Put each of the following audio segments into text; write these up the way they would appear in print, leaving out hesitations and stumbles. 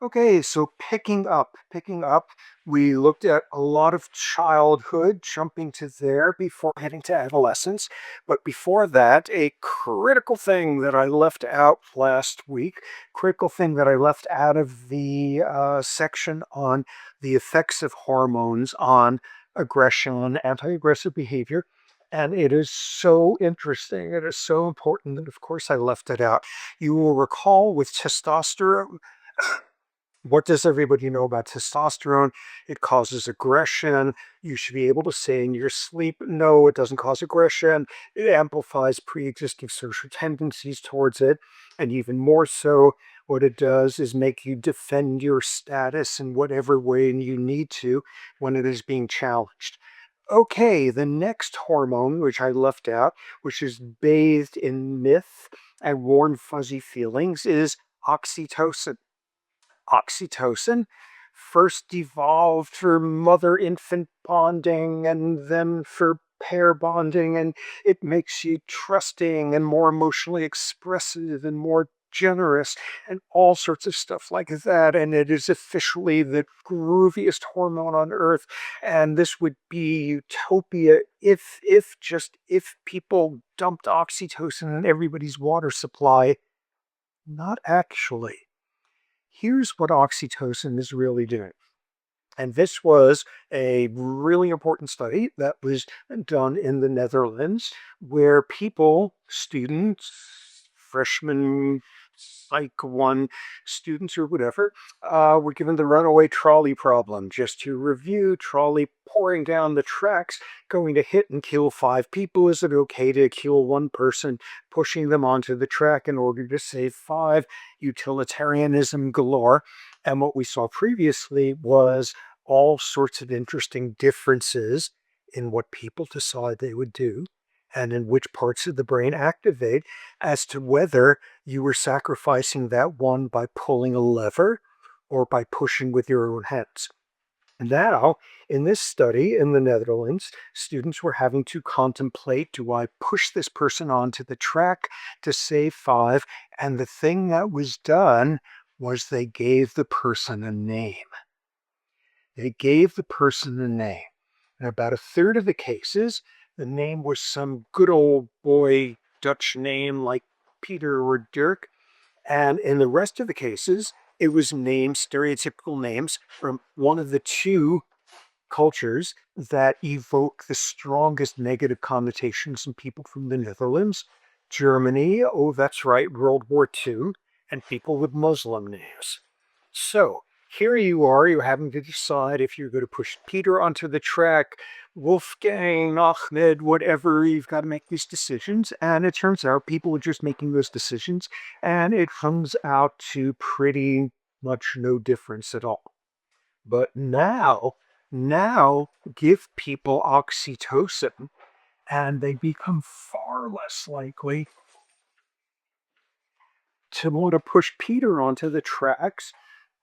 Okay, so picking up, we looked at a lot of childhood, jumping to there before heading to adolescence. But before that, a critical thing that I left out last week, critical thing that I left out of the section on the effects of hormones on aggression, anti-aggressive behavior. And it is so interesting. It is so important that, of course, I left it out. You will recall with testosterone. What does everybody know about testosterone? It causes aggression. You should be able to say in your sleep, no, it doesn't cause aggression. It amplifies pre-existing social tendencies towards it. And even more so, what it does is make you defend your status in whatever way you need to when it is being challenged. Okay, the next hormone, which I left out, which is bathed in myth and warm, fuzzy feelings, is oxytocin. Oxytocin first evolved for mother-infant bonding and then for pair bonding, and it makes you trusting and more emotionally expressive and more generous and all sorts of stuff like that. And it is officially the grooviest hormone on earth. And this would be utopia if people dumped oxytocin in everybody's water supply. Not actually. Here's what oxytocin is really doing. And this was a really important study that was done in the Netherlands, where people, students, freshmen, Psych 1 students or whatever, were given the runaway trolley problem. Just to review, trolley pouring down the tracks, going to hit and kill 5 people. Is it okay to kill one person, pushing them onto the track in order to save 5? Utilitarianism galore. And what we saw previously was all sorts of interesting differences in what people decide they would do and in which parts of the brain activate as to whether you were sacrificing that one by pulling a lever or by pushing with your own hands. Now, in this study in the Netherlands, students were having to contemplate, do I push this person onto the track to save 5? And the thing that was done was they gave the person a name. They gave the person a name. In about a third of the cases, the name was some good old boy Dutch name like Peter or Dirk. And in the rest of the cases, it was names, stereotypical names from one of the two cultures that evoke the strongest negative connotations in people from the Netherlands. Germany, oh, that's right, World War II, and people with Muslim names. So here you are, you're having to decide if you're going to push Peter onto the track, Wolfgang, Ahmed, whatever. You've got to make these decisions. And it turns out people are just making those decisions, and it comes out to pretty much no difference at all. But now give people oxytocin, and they become far less likely to want to push Peter onto the tracks,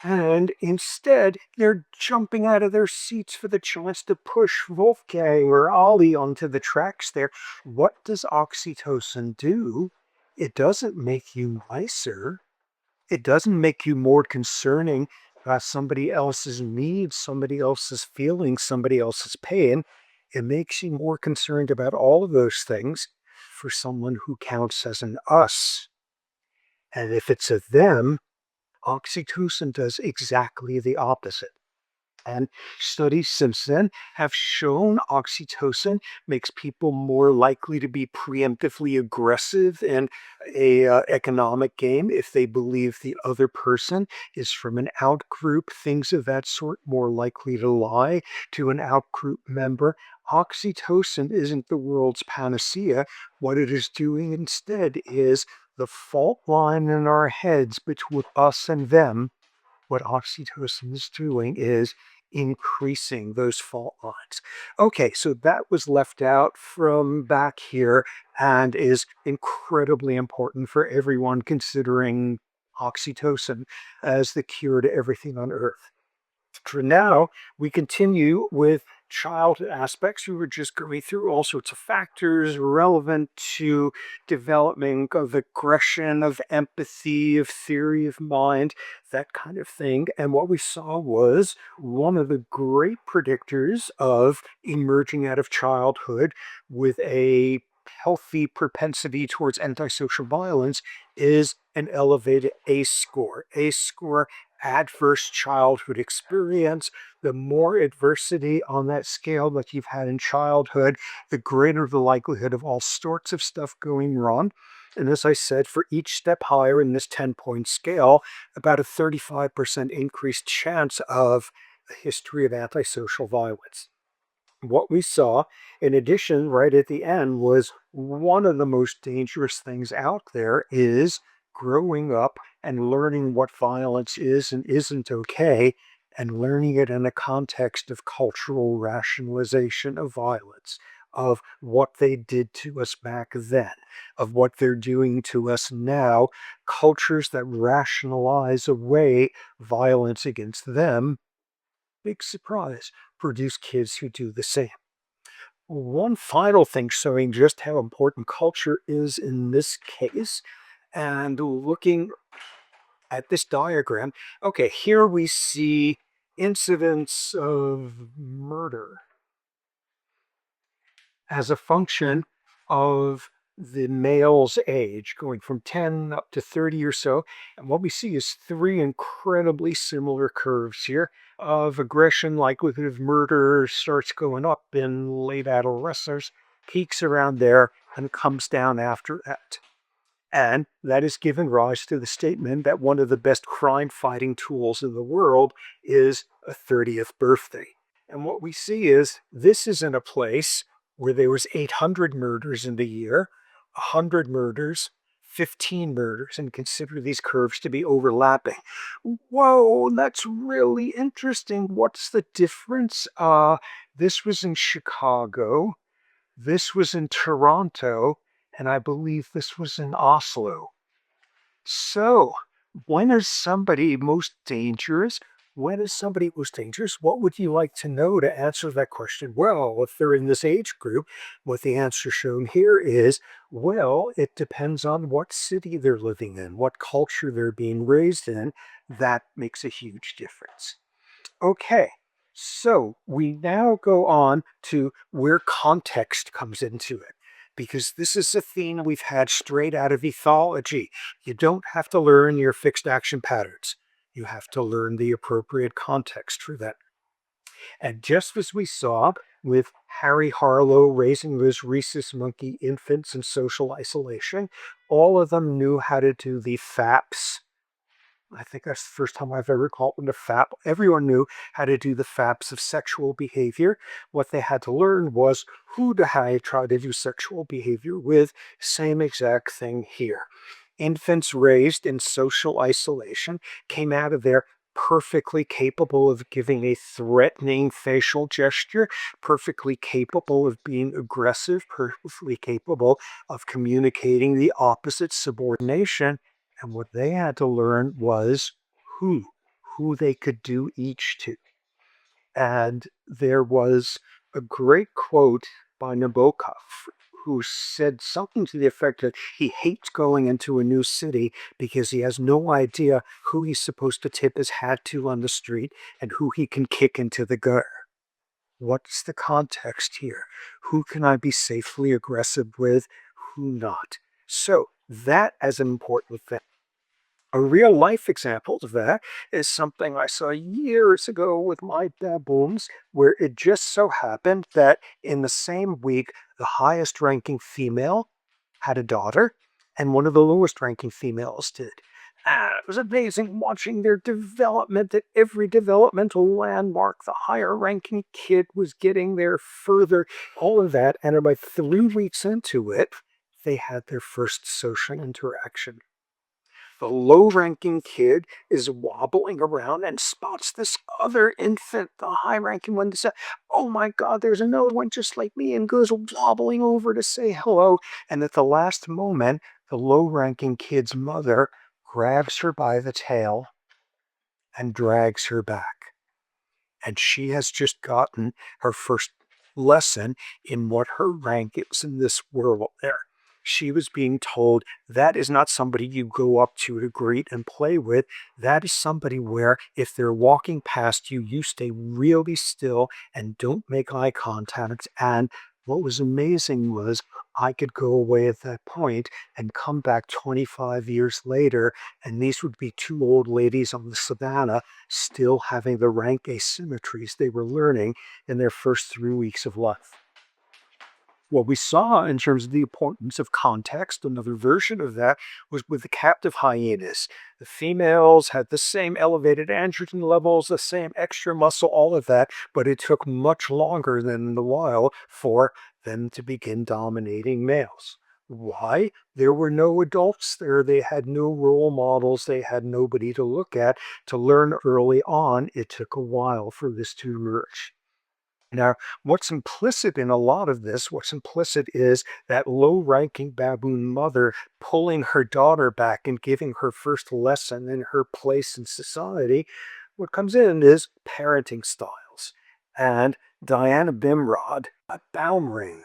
and instead they're jumping out of their seats for the chance to push Wolfgang or Ollie onto the tracks there. What does oxytocin do? It doesn't make you nicer. It doesn't make you more concerning about somebody else's needs, somebody else's feelings, somebody else's pain. It makes you more concerned about all of those things for someone who counts as an us. And if it's a them, oxytocin does exactly the opposite. And studies since then have shown oxytocin makes people more likely to be preemptively aggressive in a economic game if they believe the other person is from an outgroup, things of that sort, more likely to lie to an outgroup member. Oxytocin isn't the world's panacea. What it is doing instead is the fault line in our heads between us and them. What oxytocin is doing is increasing those fault lines. Okay, so that was left out from back here and is incredibly important for everyone considering oxytocin as the cure to everything on Earth. For now, we continue with childhood aspects. We were just going through all sorts of factors relevant to development of aggression, of empathy, of theory of mind, that kind of thing. And what we saw was one of the great predictors of emerging out of childhood with a healthy propensity towards antisocial violence is an elevated ACE score. ACE score, adverse childhood experience. The more adversity on that scale that you've had in childhood, the greater the likelihood of all sorts of stuff going wrong. And as I said, for each step higher in this 10-point scale, about a 35% increased chance of a history of antisocial violence. What we saw, in addition, right at the end, was one of the most dangerous things out there is growing up and learning what violence is and isn't okay, and learning it in a context of cultural rationalization of violence, of what they did to us back then, of what they're doing to us now, cultures that rationalize away violence against them. Big surprise, produce kids who do the same. One final thing showing just how important culture is in this case, and looking at this diagram, okay, here we see incidents of murder as a function of the male's age, going from 10 up to 30 or so. And what we see is three incredibly similar curves here of aggression. Likelihood of murder starts going up in late adolescence, peaks around there, and comes down after that. And that has given rise to the statement that one of the best crime fighting tools in the world is a 30th birthday. And what we see is this is in a place where there was 800 murders in the year, 100 murders, 15 murders, and consider these curves to be overlapping. Whoa, that's really interesting. What's the difference? This was in Chicago. This was in Toronto, and I believe this was in Oslo. So, when is somebody most dangerous? When is somebody most dangerous? What would you like to know to answer that question? Well, if they're in this age group, what the answer shown here is, well, it depends on what city they're living in, what culture they're being raised in. That makes a huge difference. Okay, so we now go on to where context comes into it, because this is a theme we've had straight out of ethology. You don't have to learn your fixed action patterns. You have to learn the appropriate context for that. And just as we saw with Harry Harlow raising those rhesus monkey infants in social isolation, all of them knew how to do the FAPS. I think that's the first time I've ever called them the FAP. Everyone knew how to do the FAPs of sexual behavior. What they had to learn was who to try to do sexual behavior with. Same exact thing here. Infants raised in social isolation came out of there perfectly capable of giving a threatening facial gesture, perfectly capable of being aggressive, perfectly capable of communicating the opposite subordination. And what they had to learn was who, who they could do each to. And there was a great quote by Nabokov, who said something to the effect that he hates going into a new city because he has no idea who he's supposed to tip his hat to on the street and who he can kick into the gutter. What's the context here? Who can I be safely aggressive with? Who not? So that as an important thing. A real life example of that is something I saw years ago with my baboons, where it just so happened that in the same week, the highest ranking female had a daughter, and one of the lowest ranking females did. It was amazing watching their development at every developmental landmark. The higher ranking kid was getting there further, all of that. And about 3 weeks into it, they had their first social interaction. The low-ranking kid is wobbling around and spots this other infant, the high-ranking one, says, "Oh my God, there's another one just like me," and goes wobbling over to say hello. And at the last moment, the low-ranking kid's mother grabs her by the tail and drags her back. And she has just gotten her first lesson in what her rank is in this world there. She was being told that is not somebody you go up to greet and play with. That is somebody where if they're walking past you, you stay really still and don't make eye contact. And what was amazing was I could go away at that point and come back 25 years later, and these would be two old ladies on the savannah still having the rank asymmetries they were learning in their first 3 weeks of life. What we saw in terms of the importance of context, another version of that, was with the captive hyenas. The females had the same elevated androgen levels, the same extra muscle, all of that, but it took much longer than in the wild for them to begin dominating males. Why? There were no adults there. They had no role models. They had nobody to look at. To learn early on, it took a while for this to emerge. Now, what's implicit in a lot of this, what's implicit is that low-ranking baboon mother pulling her daughter back and giving her first lesson in her place in society. What comes in is parenting styles. And Diana Bimrod, a Baumring,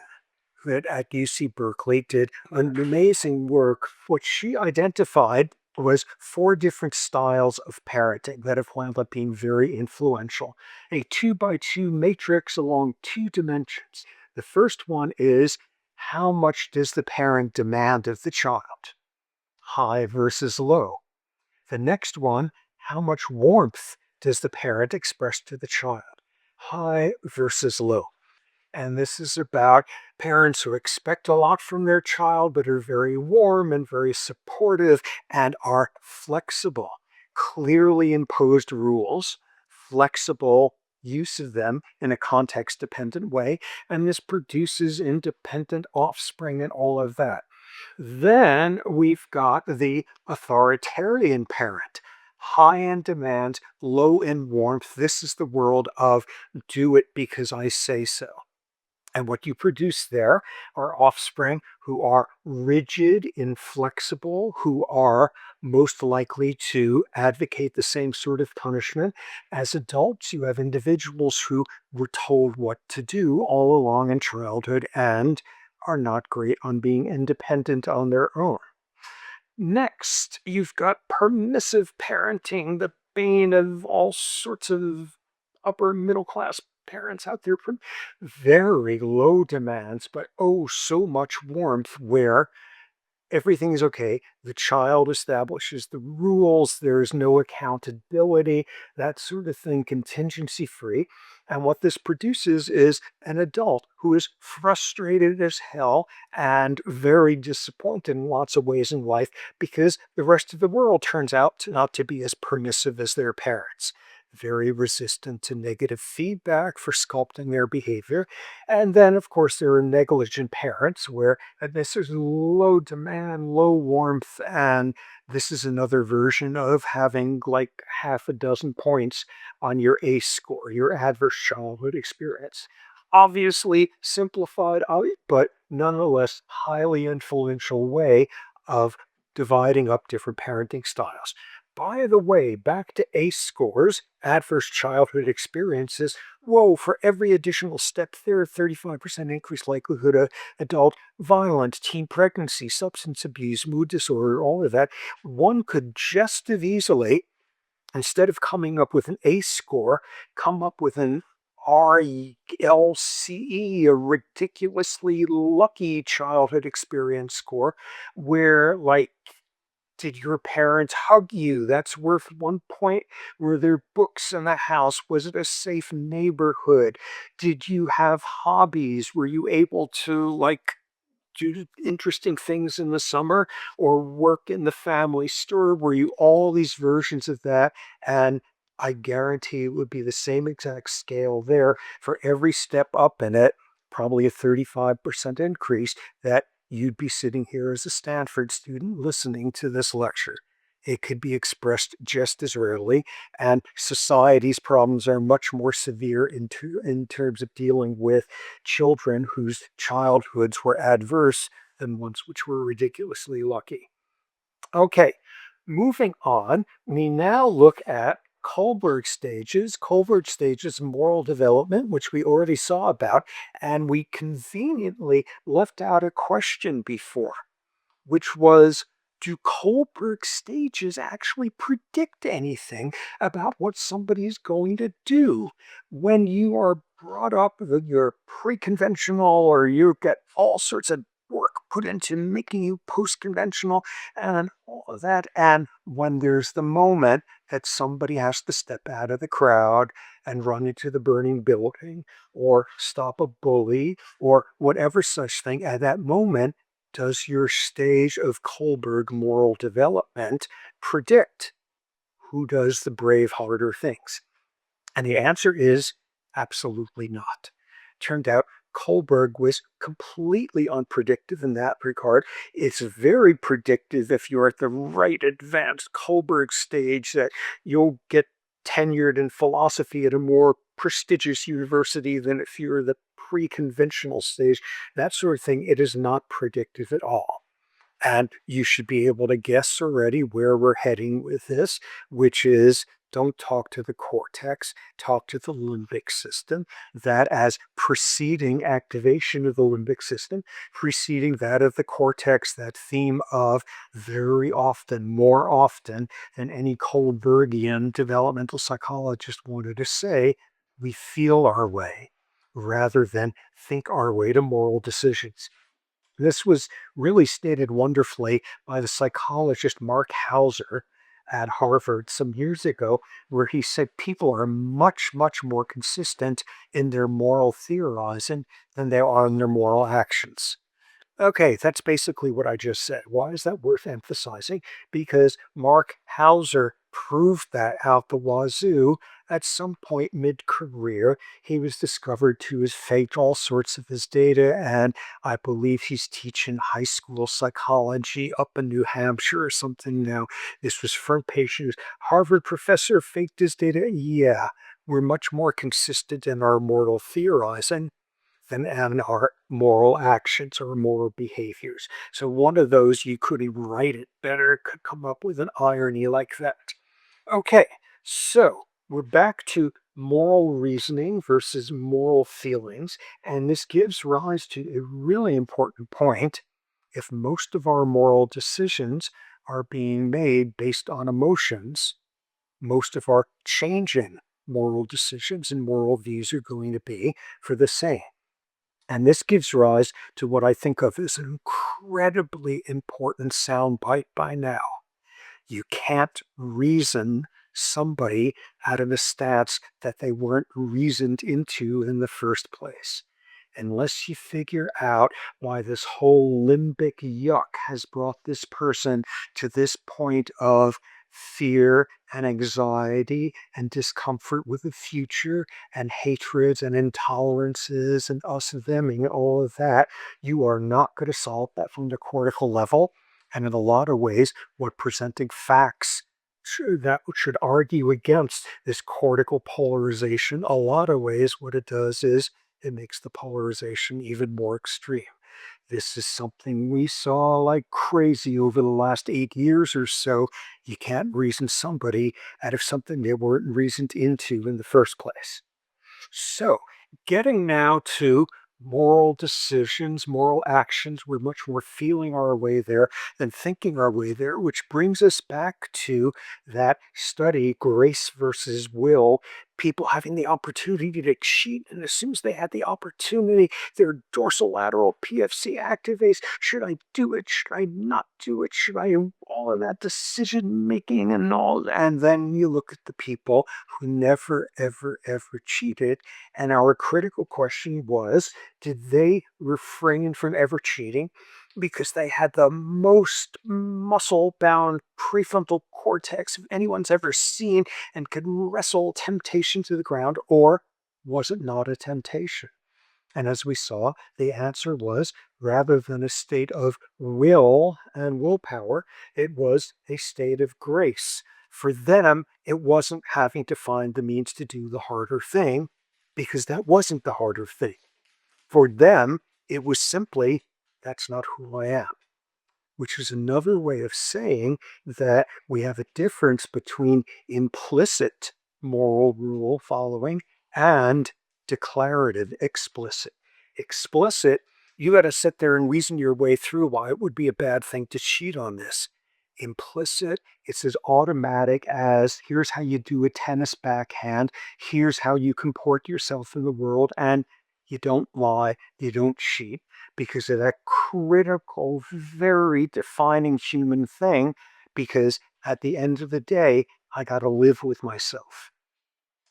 that at UC Berkeley did an amazing work. What she identified was four different styles of parenting that have wound up being very influential. A 2 by 2 matrix along 2 dimensions. The first one is how much does the parent demand of the child? High versus low. The next one, how much warmth does the parent express to the child? High versus low. And this is about parents who expect a lot from their child, but are very warm and very supportive and are flexible. Clearly imposed rules, flexible use of them in a context dependent way. And this produces independent offspring and all of that. Then we've got the authoritarian parent. High in demand, low in warmth. This is the world of do it because I say so. And what you produce there are offspring who are rigid, inflexible, who are most likely to advocate the same sort of punishment. As adults, you have individuals who were told what to do all along in childhood and are not great on being independent on their own. Next, you've got permissive parenting, the bane of all sorts of upper middle class parents out there. Very low demands, but oh, so much warmth where everything is okay. The child establishes the rules. There's no accountability, that sort of thing, contingency free. And what this produces is an adult who is frustrated as hell and very disappointed in lots of ways in life because the rest of the world turns out not to be as permissive as their parents. Very resistant to negative feedback for sculpting their behavior. And then, of course, there are negligent parents where this is low demand, low warmth, and this is another version of having like half a dozen points on your ACE score, your adverse childhood experience. Obviously simplified, but nonetheless highly influential way of dividing up different parenting styles. By the way, back to ACE scores, adverse childhood experiences. Whoa, for every additional step there, 35% increased likelihood of adult violence, teen pregnancy, substance abuse, mood disorder, all of that. One could just as easily, instead of coming up with an ACE score, come up with an RLCE, a ridiculously lucky childhood experience score, where like did your parents hug you? That's worth 1 point. Were there books in the house? Was it a safe neighborhood? Did you have hobbies? Were you able to like do interesting things in the summer or work in the family store? Were you all these versions of that? And I guarantee it would be the same exact scale there for every step up in it, probably a 35% increase that you'd be sitting here as a Stanford student listening to this lecture. It could be expressed just as rarely, and society's problems are much more severe in terms of dealing with children whose childhoods were adverse than ones which were ridiculously lucky. Okay, moving on, we now look at Kohlberg stages, moral development, which we already saw about, and we conveniently left out a question before, which was, do Kohlberg stages actually predict anything about what somebody's going to do? When you are brought up that you're pre-conventional or you get all sorts of work put into making you post-conventional and all of that, and when there's the moment that somebody has to step out of the crowd and run into the burning building or stop a bully or whatever such thing, at that moment, does your stage of Kohlberg moral development predict who does the brave, harder things? And the answer is absolutely not. Turned out Kohlberg was completely unpredictive in that regard. It's very predictive if you're at the right advanced Kohlberg stage that you'll get tenured in philosophy at a more prestigious university than if you're the pre-conventional stage, that sort of thing. It is not predictive at all. And you should be able to guess already where we're heading with this, which is don't talk to the cortex, talk to the limbic system. That as preceding activation of the limbic system, preceding that of the cortex, that theme of very often, more often than any Kohlbergian developmental psychologist wanted to say, we feel our way rather than think our way to moral decisions. This was really stated wonderfully by the psychologist Mark Hauser at Harvard some years ago, where he said people are much, much more consistent in their moral theorizing than they are in their moral actions. Okay, that's basically what I just said. Why is that worth emphasizing? Because Mark Hauser proved that out the wazoo. At some point mid-career, he was discovered to have faked all sorts of his data, and I believe he's teaching high school psychology up in New Hampshire or something now. This was front page news. Harvard professor faked his data. Yeah, we're much more consistent in our moral theorizing than in our moral actions or moral behaviors. So one of those, you could even write it better, could come up with an irony like that. Okay, so we're back to moral reasoning versus moral feelings, and this gives rise to a really important point. If most of our moral decisions are being made based on emotions, most of our changing moral decisions and moral views are going to be for the same. And this gives rise to what I think of as an incredibly important soundbite by now. You can't reason somebody out of a stats that they weren't reasoned into in the first place. Unless you figure out why this whole limbic yuck has brought this person to this point of fear and anxiety and discomfort with the future and hatreds and intolerances and us and them and all of that, you are not going to solve that from the cortical level. And in a lot of ways, what presenting facts that should argue against this cortical polarization, a lot of ways, what it does is it makes the polarization even more extreme. This is something we saw like crazy over the last 8 years or so. You can't reason somebody out of something they weren't reasoned into in the first place. So, getting now to moral decisions, moral actions, we're much more feeling our way there than thinking our way there, which brings us back to that study, Grace versus Will, people having the opportunity to cheat, and as soon as they had the opportunity, their dorsolateral PFC activates. Should I do it? Should I not do it? Should I? All of that decision making and all. And then you look at the people who never, ever, ever cheated. And our critical question was, did they refrain from ever cheating because they had the most muscle-bound prefrontal cortex anyone's ever seen and could wrestle temptation to the ground, or was it not a temptation? And as we saw, the answer was, rather than a state of will and willpower, it was a state of grace. For them, it wasn't having to find the means to do the harder thing, because that wasn't the harder thing. For them, it was simply, that's not who I am. which is another way of saying that we have a difference between implicit moral rule following and declarative explicit. Explicit, you got to sit there and reason your way through why it would be a bad thing to cheat on this. Implicit, it's as automatic as here's how you do a tennis backhand, here's how you comport yourself in the world, and you don't lie, you don't cheat, because of that critical, very defining human thing, because at the end of the day, I got to live with myself.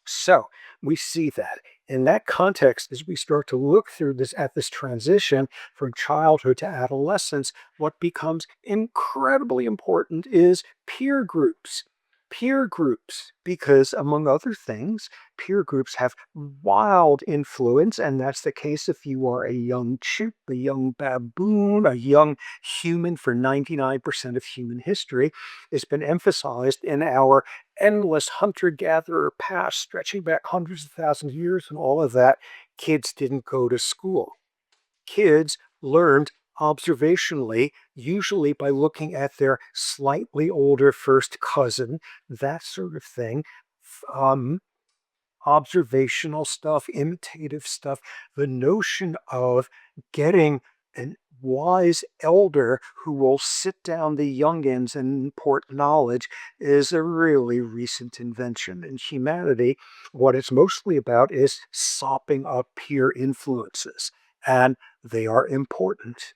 So we see that in that context, as we start to look through this at this transition from childhood to adolescence, what becomes incredibly important is peer groups. Peer groups, because among other things, peer groups have wild influence, and that's the case if you are a young chimp, a young baboon, a young human for 99% of human history. It's been emphasized in our endless hunter-gatherer past stretching back hundreds of thousands of years and all of that. Kids didn't go to school. Kids learned observationally, usually by looking at their slightly older first cousin, that sort of thing. Um, Observational stuff, imitative stuff, the notion of getting a wise elder who will sit down the youngins and impart knowledge is a really recent invention. In humanity, what it's mostly about is sopping up peer influences, and they are important.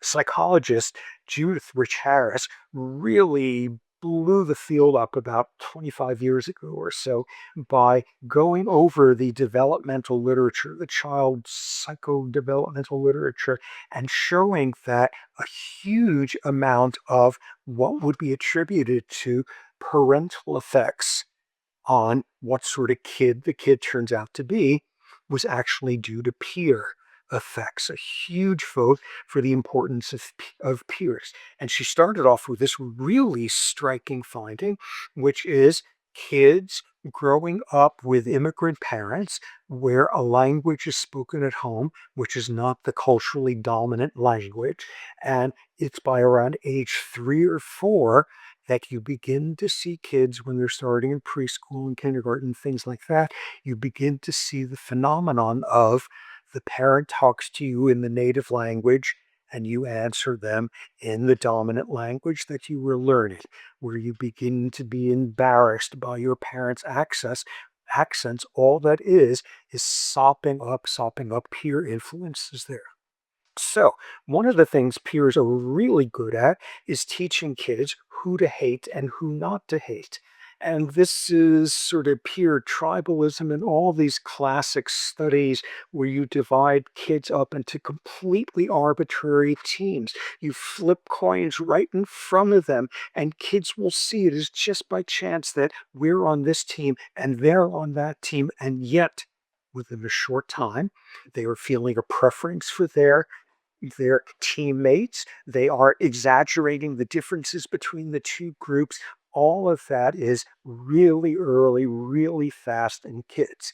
Psychologist Judith Rich Harris really blew the field up about 25 years ago or so by going over the developmental literature, the child psychodevelopmental literature, and showing that a huge amount of what would be attributed to parental effects on what sort of kid the kid turns out to be was actually due to peer effects, a huge vote for the importance of peers. And she started off with this really striking finding, which is kids growing up with immigrant parents where a language is spoken at home, which is not the culturally dominant language. And it's by around age 3 or 4 that you begin to see kids when they're starting in preschool and kindergarten, things like that. You begin to see the phenomenon of the parent talks to you in the native language and you answer them in the dominant language that you were learning, where you begin to be embarrassed by your parents' accents. All that is sopping up peer influences there. So, one of the things peers are really good at is teaching kids who to hate and who not to hate. And this is sort of peer tribalism and all these classic studies where you divide kids up into completely arbitrary teams. You flip coins right in front of them, and kids will see it as just by chance that we're on this team and they're on that team. And yet, within a short time, they are feeling a preference for their teammates. They are exaggerating the differences between the two groups. All of that is really early, really fast in kids.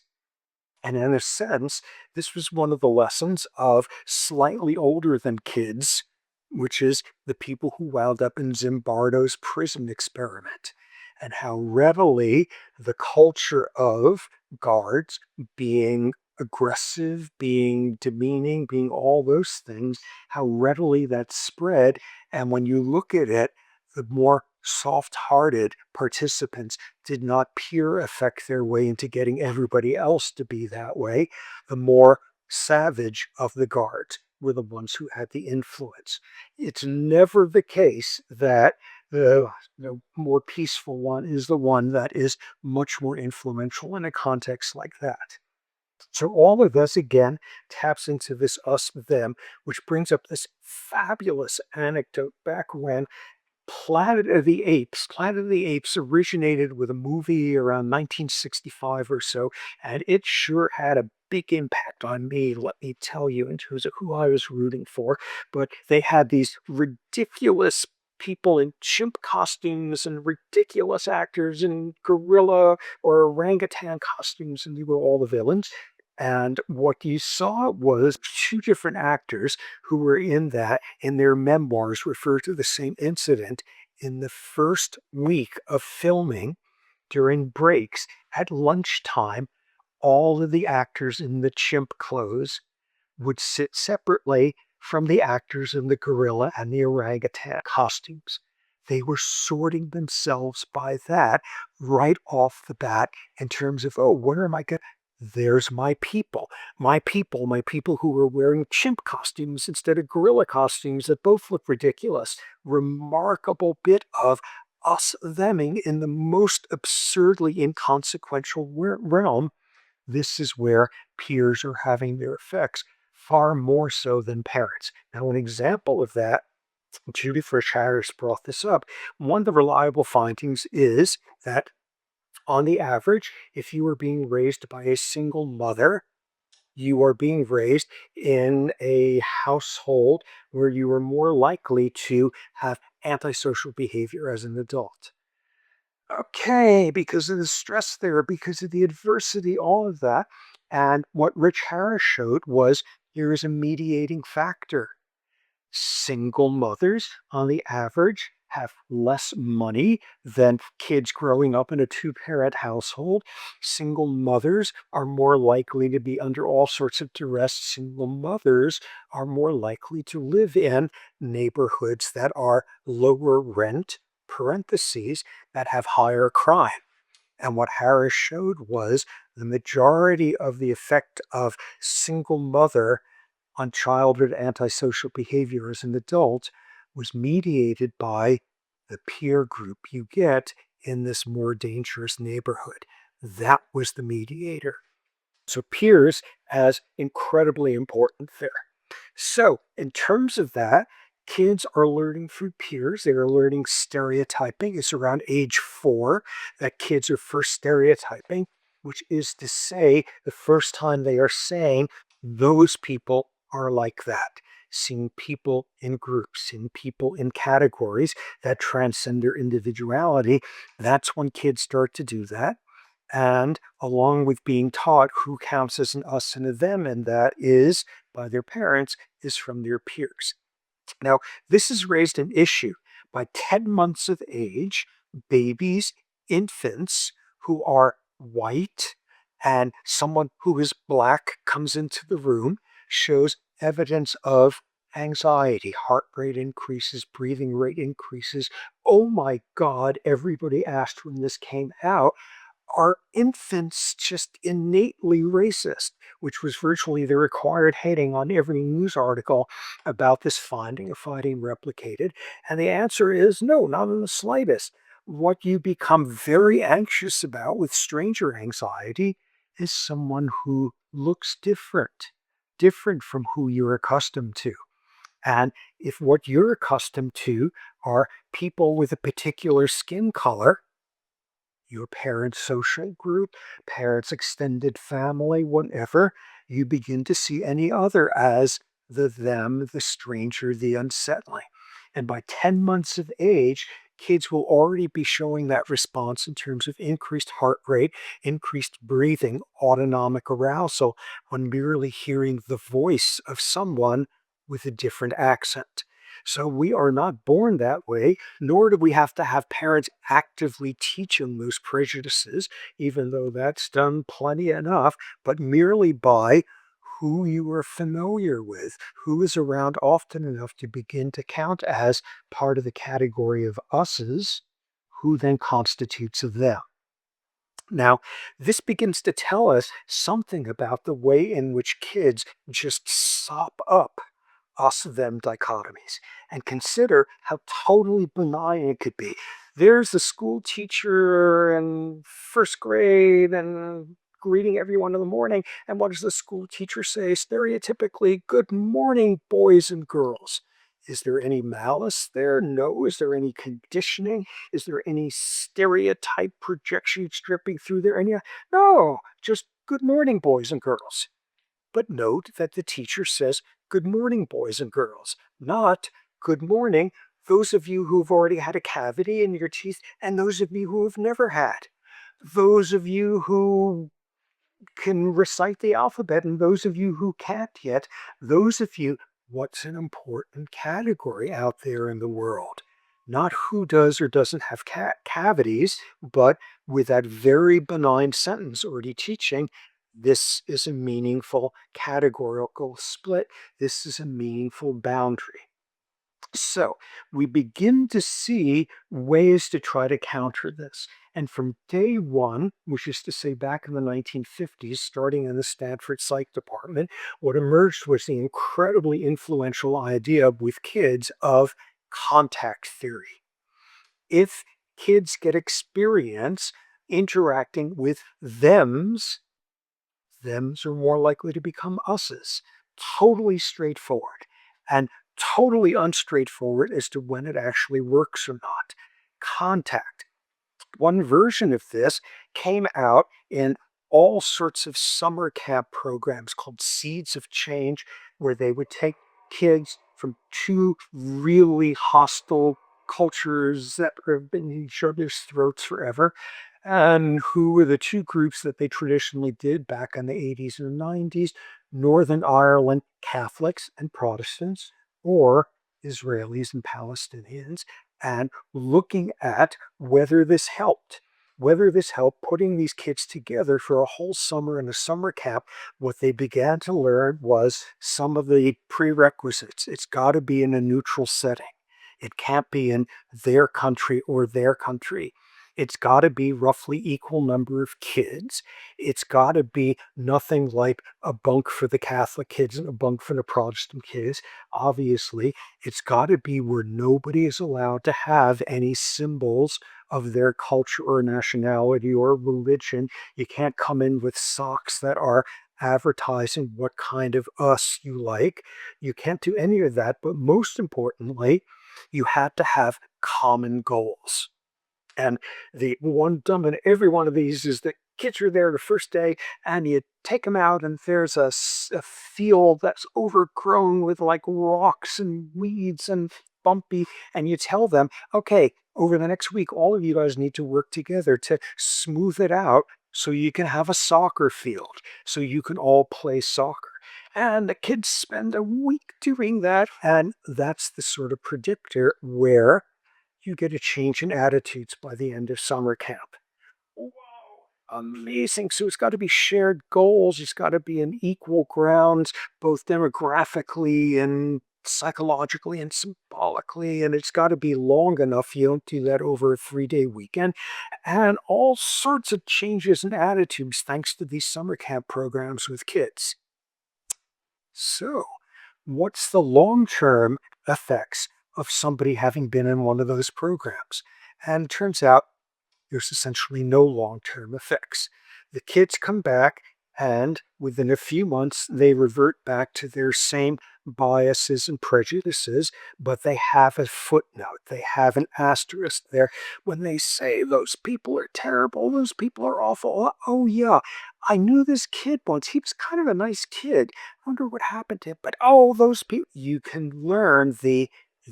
And in a sense, this was one of the lessons of slightly older than kids, which is the people who wound up in Zimbardo's prison experiment, and how readily the culture of guards being aggressive, being demeaning, being all those things, how readily that spread. And when you look at it, the more soft-hearted participants did not peer affect their way into getting everybody else to be that way. The more savage of the guards were the ones who had the influence. It's never the case that the more peaceful one is the one that is much more influential in a context like that. So all of this again taps into this us them, which brings up this fabulous anecdote back when Planet of the Apes originated with a movie around 1965 or so, and it sure had a big impact on me, let me tell you, in terms of who I was rooting for. But they had these ridiculous people in chimp costumes and ridiculous actors in gorilla or orangutan costumes, and they were all the villains. And what you saw was two different actors who were in that, in their memoirs, refer to the same incident in the first week of filming during breaks at lunchtime. All of the actors in the chimp clothes would sit separately from the actors in the gorilla and the orangutan costumes. They were sorting themselves by that right off the bat in terms of, oh, where am I going? There's my people who were wearing chimp costumes instead of gorilla costumes that both look ridiculous. Remarkable bit of us theming in the most absurdly inconsequential realm. This is where peers are having their effects far more so than parents. Now, an example of that, Judy Frisch Harris brought this up. One of the reliable findings is that on the average, if you are being raised by a single mother, you are being raised in a household where you are more likely to have antisocial behavior as an adult. Okay, because of the stress there, because of the adversity, all of that. And what Rich Harris showed was here is a mediating factor. Single mothers, on the average, have less money than kids growing up in a two-parent household. Single mothers are more likely to be under all sorts of duress. Single mothers are more likely to live in neighborhoods that are lower rent, parentheses, that have higher crime. And what Harris showed was the majority of the effect of single mother on childhood antisocial behavior as an adult was mediated by the peer group you get in this more dangerous neighborhood. That was the mediator. So peers as incredibly important there. So in terms of that, kids are learning through peers. They are learning stereotyping. It's around age 4 that kids are first stereotyping, which is to say the first time they are saying those people are like that. Seeing people in groups, seeing people in categories that transcend their individuality, that's when kids start to do that. And along with being taught who counts as an us and a them, and that is by their parents, is from their peers. Now, this has raised an issue. By 10 months of age, babies, infants who are white, and someone who is black comes into the room, shows evidence of anxiety, heart rate increases, breathing rate increases. Oh my God, everybody asked when this came out, are infants just innately racist? Which was virtually the required heading on every news article about this finding of finding replicated. And the answer is no, not in the slightest. What you become very anxious about with stranger anxiety is someone who looks different, different from who you're accustomed to. And if what you're accustomed to are people with a particular skin color, your parents' social group, parents' extended family, whatever, you begin to see any other as the them, the stranger, the unsettling. And by 10 months of age, kids will already be showing that response in terms of increased heart rate, increased breathing, autonomic arousal when merely hearing the voice of someone with a different accent. So we are not born that way, nor do we have to have parents actively teach them those prejudices, even though that's done plenty enough, but merely by who you are familiar with, who is around often enough to begin to count as part of the category of us's, who then constitutes of them. Now, this begins to tell us something about the way in which kids just sop up us them dichotomies and consider how totally benign it could be. There's the school teacher in first grade and greeting everyone in the morning. And what does the school teacher say? Stereotypically, good morning, boys and girls. Is there any malice there? No. Is there any conditioning? Is there any stereotype projection stripping through there? And yeah, no, just good morning, boys and girls. But note that the teacher says, good morning, boys and girls, not good morning, those of you who've already had a cavity in your teeth and those of you who have never had. Those of you who can recite the alphabet, and those of you who can't yet, those of you, what's an important category out there in the world? Not who does or doesn't have cavities, but with that very benign sentence already teaching, this is a meaningful categorical split. This is a meaningful boundary. So we begin to see ways to try to counter this. And from day one, which is to say back in the 1950s, starting in the Stanford Psych Department, what emerged was the incredibly influential idea with kids of contact theory. If kids get experience interacting with thems are more likely to become us's. Totally straightforward. And totally unstraightforward as to when it actually works or not. Contact. One version of this came out in all sorts of summer camp programs called Seeds of Change, where they would take kids from two really hostile cultures that have been in each other's throats forever, and who were the two groups that they traditionally did back in the 80s and 90s: Northern Ireland Catholics and Protestants, or Israelis and Palestinians, and looking at whether this helped putting these kids together for a whole summer in a summer camp. What they began to learn was some of the prerequisites. It's got to be in a neutral setting. It can't be in their country or their country. It's got to be roughly equal number of kids. It's got to be nothing like a bunk for the Catholic kids and a bunk for the Protestant kids. Obviously, it's got to be where nobody is allowed to have any symbols of their culture or nationality or religion. You can't come in with socks that are advertising what kind of us you like. You can't do any of that. But most importantly, you had to have common goals. And the one dumb in every one of these is that kids are there the first day and you take them out and there's a field that's overgrown with like rocks and weeds and bumpy. And you tell them, okay, over the next week, all of you guys need to work together to smooth it out so you can have a soccer field, so you can all play soccer. And the kids spend a week doing that. And that's the sort of predictor where you get a change in attitudes by the end of summer camp. Whoa, amazing. So it's got to be shared goals. It's got to be an equal grounds, both demographically and psychologically and symbolically. And it's got to be long enough. You don't do that over a 3-day weekend. And all sorts of changes in attitudes thanks to these summer camp programs with kids. So, what's the long-term effects of somebody having been in one of those programs? And it turns out there's essentially no long-term effects. The kids come back, and within a few months, they revert back to their same biases and prejudices, but they have a footnote. They have an asterisk there when they say, those people are terrible, those people are awful. Oh, yeah, I knew this kid once. He was kind of a nice kid. I wonder what happened to him. But oh, those people, you can learn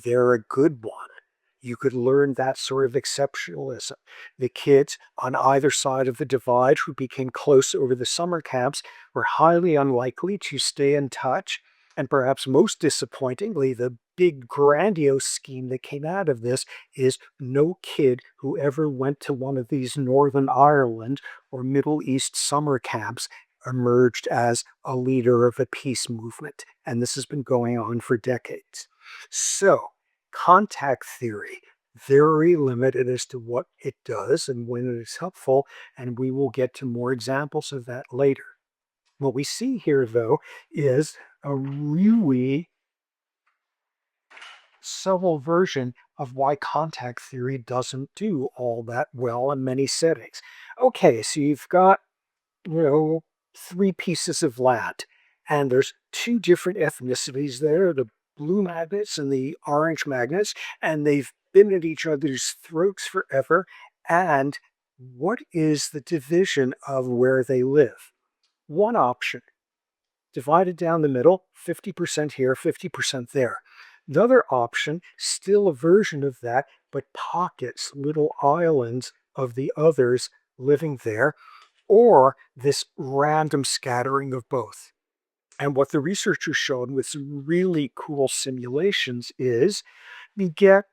they're a good one. You could learn that sort of exceptionalism. The kids on either side of the divide who became close over the summer camps were highly unlikely to stay in touch. And perhaps most disappointingly, the big grandiose scheme that came out of this is no kid who ever went to one of these Northern Ireland or Middle East summer camps emerged as a leader of a peace movement. And this has been going on for decades. So, contact theory, very limited as to what it does and when it is helpful, and we will get to more examples of that later. What we see here, though, is a really subtle version of why contact theory doesn't do all that well in many settings. Okay, so you've got, 3 pieces of land, and there's 2 different ethnicities there, the blue magnets and the orange magnets, and they've been at each other's throats forever. And what is the division of where they live? One option, divided down the middle, 50% here, 50% there. Another option, still a version of that, but pockets, little islands of the others living there. or this random scattering of both. And what the researchers showed with some really cool simulations is you get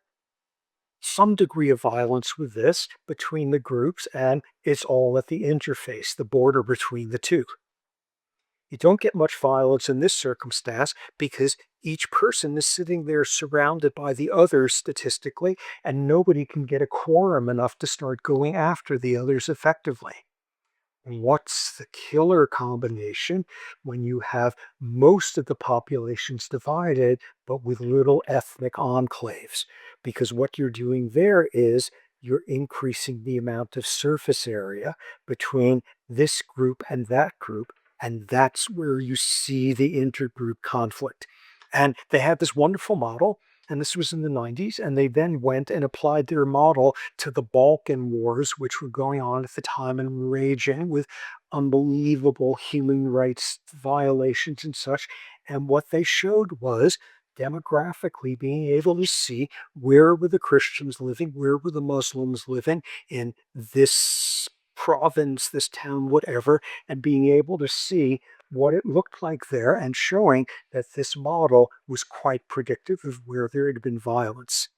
some degree of violence with this between the groups, and it's all at the interface, the border between the two. You don't get much violence in this circumstance because each person is sitting there surrounded by the others statistically, and nobody can get a quorum enough to start going after the others effectively. What's the killer combination when you have most of the populations divided, but with little ethnic enclaves? Because what you're doing there is you're increasing the amount of surface area between this group and that group, and that's where you see the intergroup conflict. And they had this wonderful model, and this was in the 90s, and they then went and applied their model to the Balkan Wars, which were going on at the time and raging with unbelievable human rights violations and such. And what they showed was demographically being able to see where were the Christians living, where were the Muslims living in this province, this town, whatever, and being able to see what it looked like there and showing that this model was quite predictive of where there had been violence.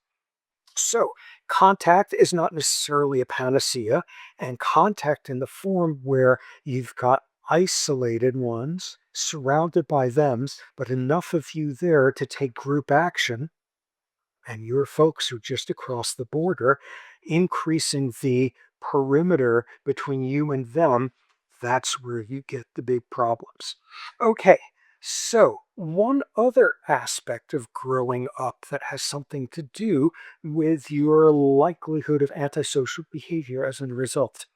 So, contact is not necessarily a panacea, and contact in the form where you've got isolated ones surrounded by them, but enough of you there to take group action, and your folks are just across the border, increasing the perimeter between you and them, that's where you get the big problems. Okay, so one other aspect of growing up that has something to do with your likelihood of antisocial behavior as a result.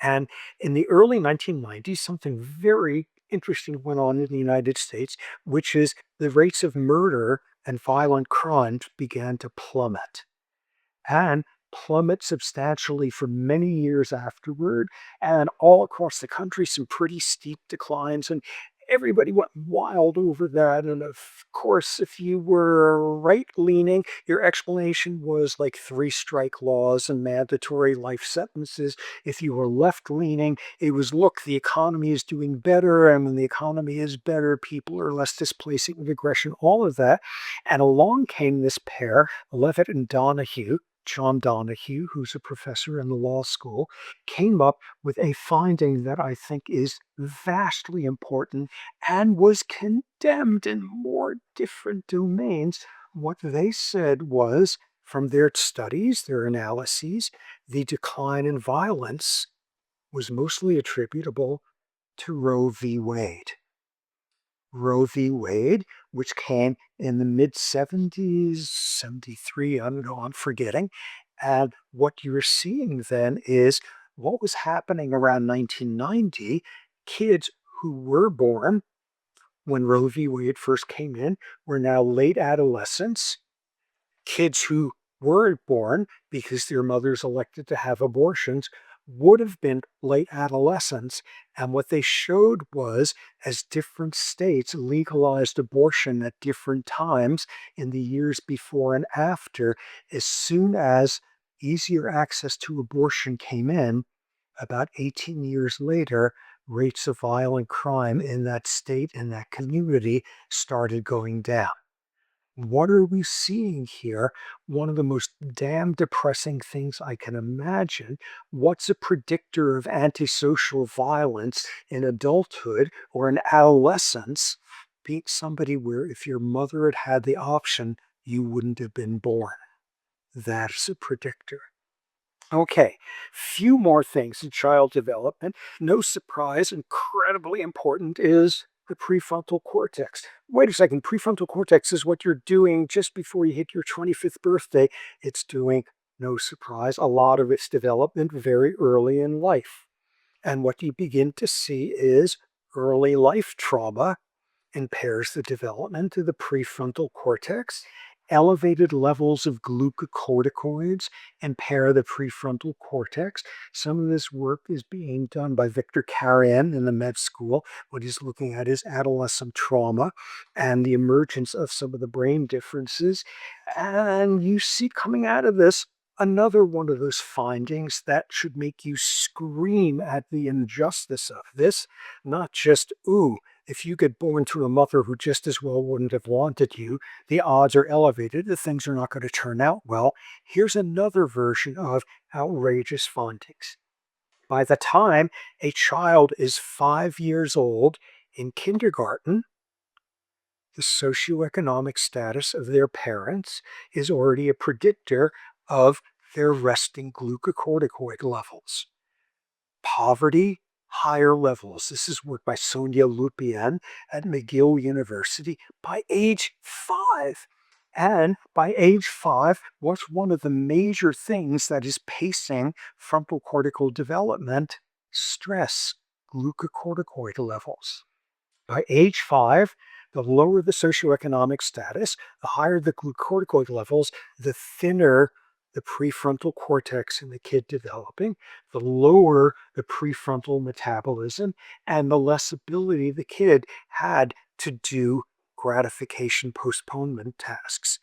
And in the early 1990s, something very interesting went on in the United States, which is the rates of murder and violent crime began to plummet and plummet substantially for many years afterward. And all across the country, some pretty steep declines. And everybody went wild over that. And of course, if you were right leaning, your explanation was like three strike laws and mandatory life sentences. If you were left leaning, it was look, the economy is doing better. And when the economy is better, people are less displacing of aggression, all of that. And along came this pair, Levitt and Donahue. John Donahue, who's a professor in the law school, came up with a finding that I think is vastly important and was condemned in more different domains. What they said was, from their studies, their analyses, the decline in violence was mostly attributable to Roe v. Wade. Roe v. Wade, which came in the mid 70s, 73, I don't know, I'm forgetting. And what you're seeing then is what was happening around 1990. Kids who were born when Roe v. Wade first came in were now late adolescents. Kids who were born because their mothers elected to have abortions would have been late adolescents. And what they showed was as different states legalized abortion at different times in the years before and after, as soon as easier access to abortion came in, about 18 years later, rates of violent crime in that state and that community started going down. What are we seeing here? One of the most damn depressing things I can imagine. What's a predictor of antisocial violence in adulthood or in adolescence? Being somebody where if your mother had had the option, you wouldn't have been born. That's a predictor. Okay, few more things in child development. No surprise, incredibly important is the prefrontal cortex. Wait a second, prefrontal cortex is what you're doing just before you hit your 25th birthday. It's doing, no surprise, a lot of its development very early in life. And what you begin to see is early life trauma impairs the development of the prefrontal cortex. Elevated levels of glucocorticoids impair the prefrontal cortex. Some of this work is being done by Victor Karian in the med school. What he's looking at is adolescent trauma and the emergence of some of the brain differences. And you see coming out of this Another one of those findings that should make you scream at the injustice of this, not just, ooh, if you get born to a mother who just as well wouldn't have wanted you, the odds are elevated that things are not going to turn out well. Here's another version of outrageous findings. By the time a child is 5 years old in kindergarten, the socioeconomic status of their parents is already a predictor of their resting glucocorticoid levels. Poverty, higher levels. This is work by Sonia Lupien at McGill University by age 5. And by age 5, what's one of the major things that is pacing frontal cortical development? Stress, glucocorticoid levels. By age 5, the lower the socioeconomic status, the higher the glucocorticoid levels, the thinner the prefrontal cortex in the kid developing, the lower the prefrontal metabolism, and the less ability the kid had to do gratification postponement tasks.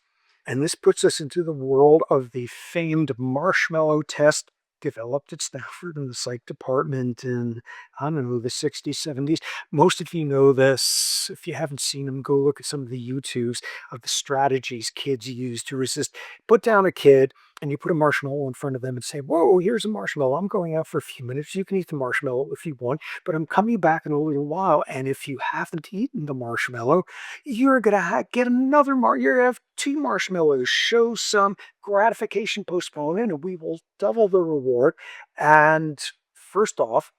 And this puts us into the world of the famed Marshmallow test developed at Stanford in the psych department in, I don't know, the 60s, 70s. Most of you know this. If you haven't seen them, go look at some of the YouTubes of the strategies kids use to resist. Put down a kid and you put a marshmallow in front of them and say, whoa, here's a marshmallow. I'm going out for a few minutes. You can eat the marshmallow if you want, but I'm coming back in a little while. And if you haven't eaten the marshmallow, you're going to get another you're going to have two marshmallows. Show some gratification postponement and we will double the reward. And first off,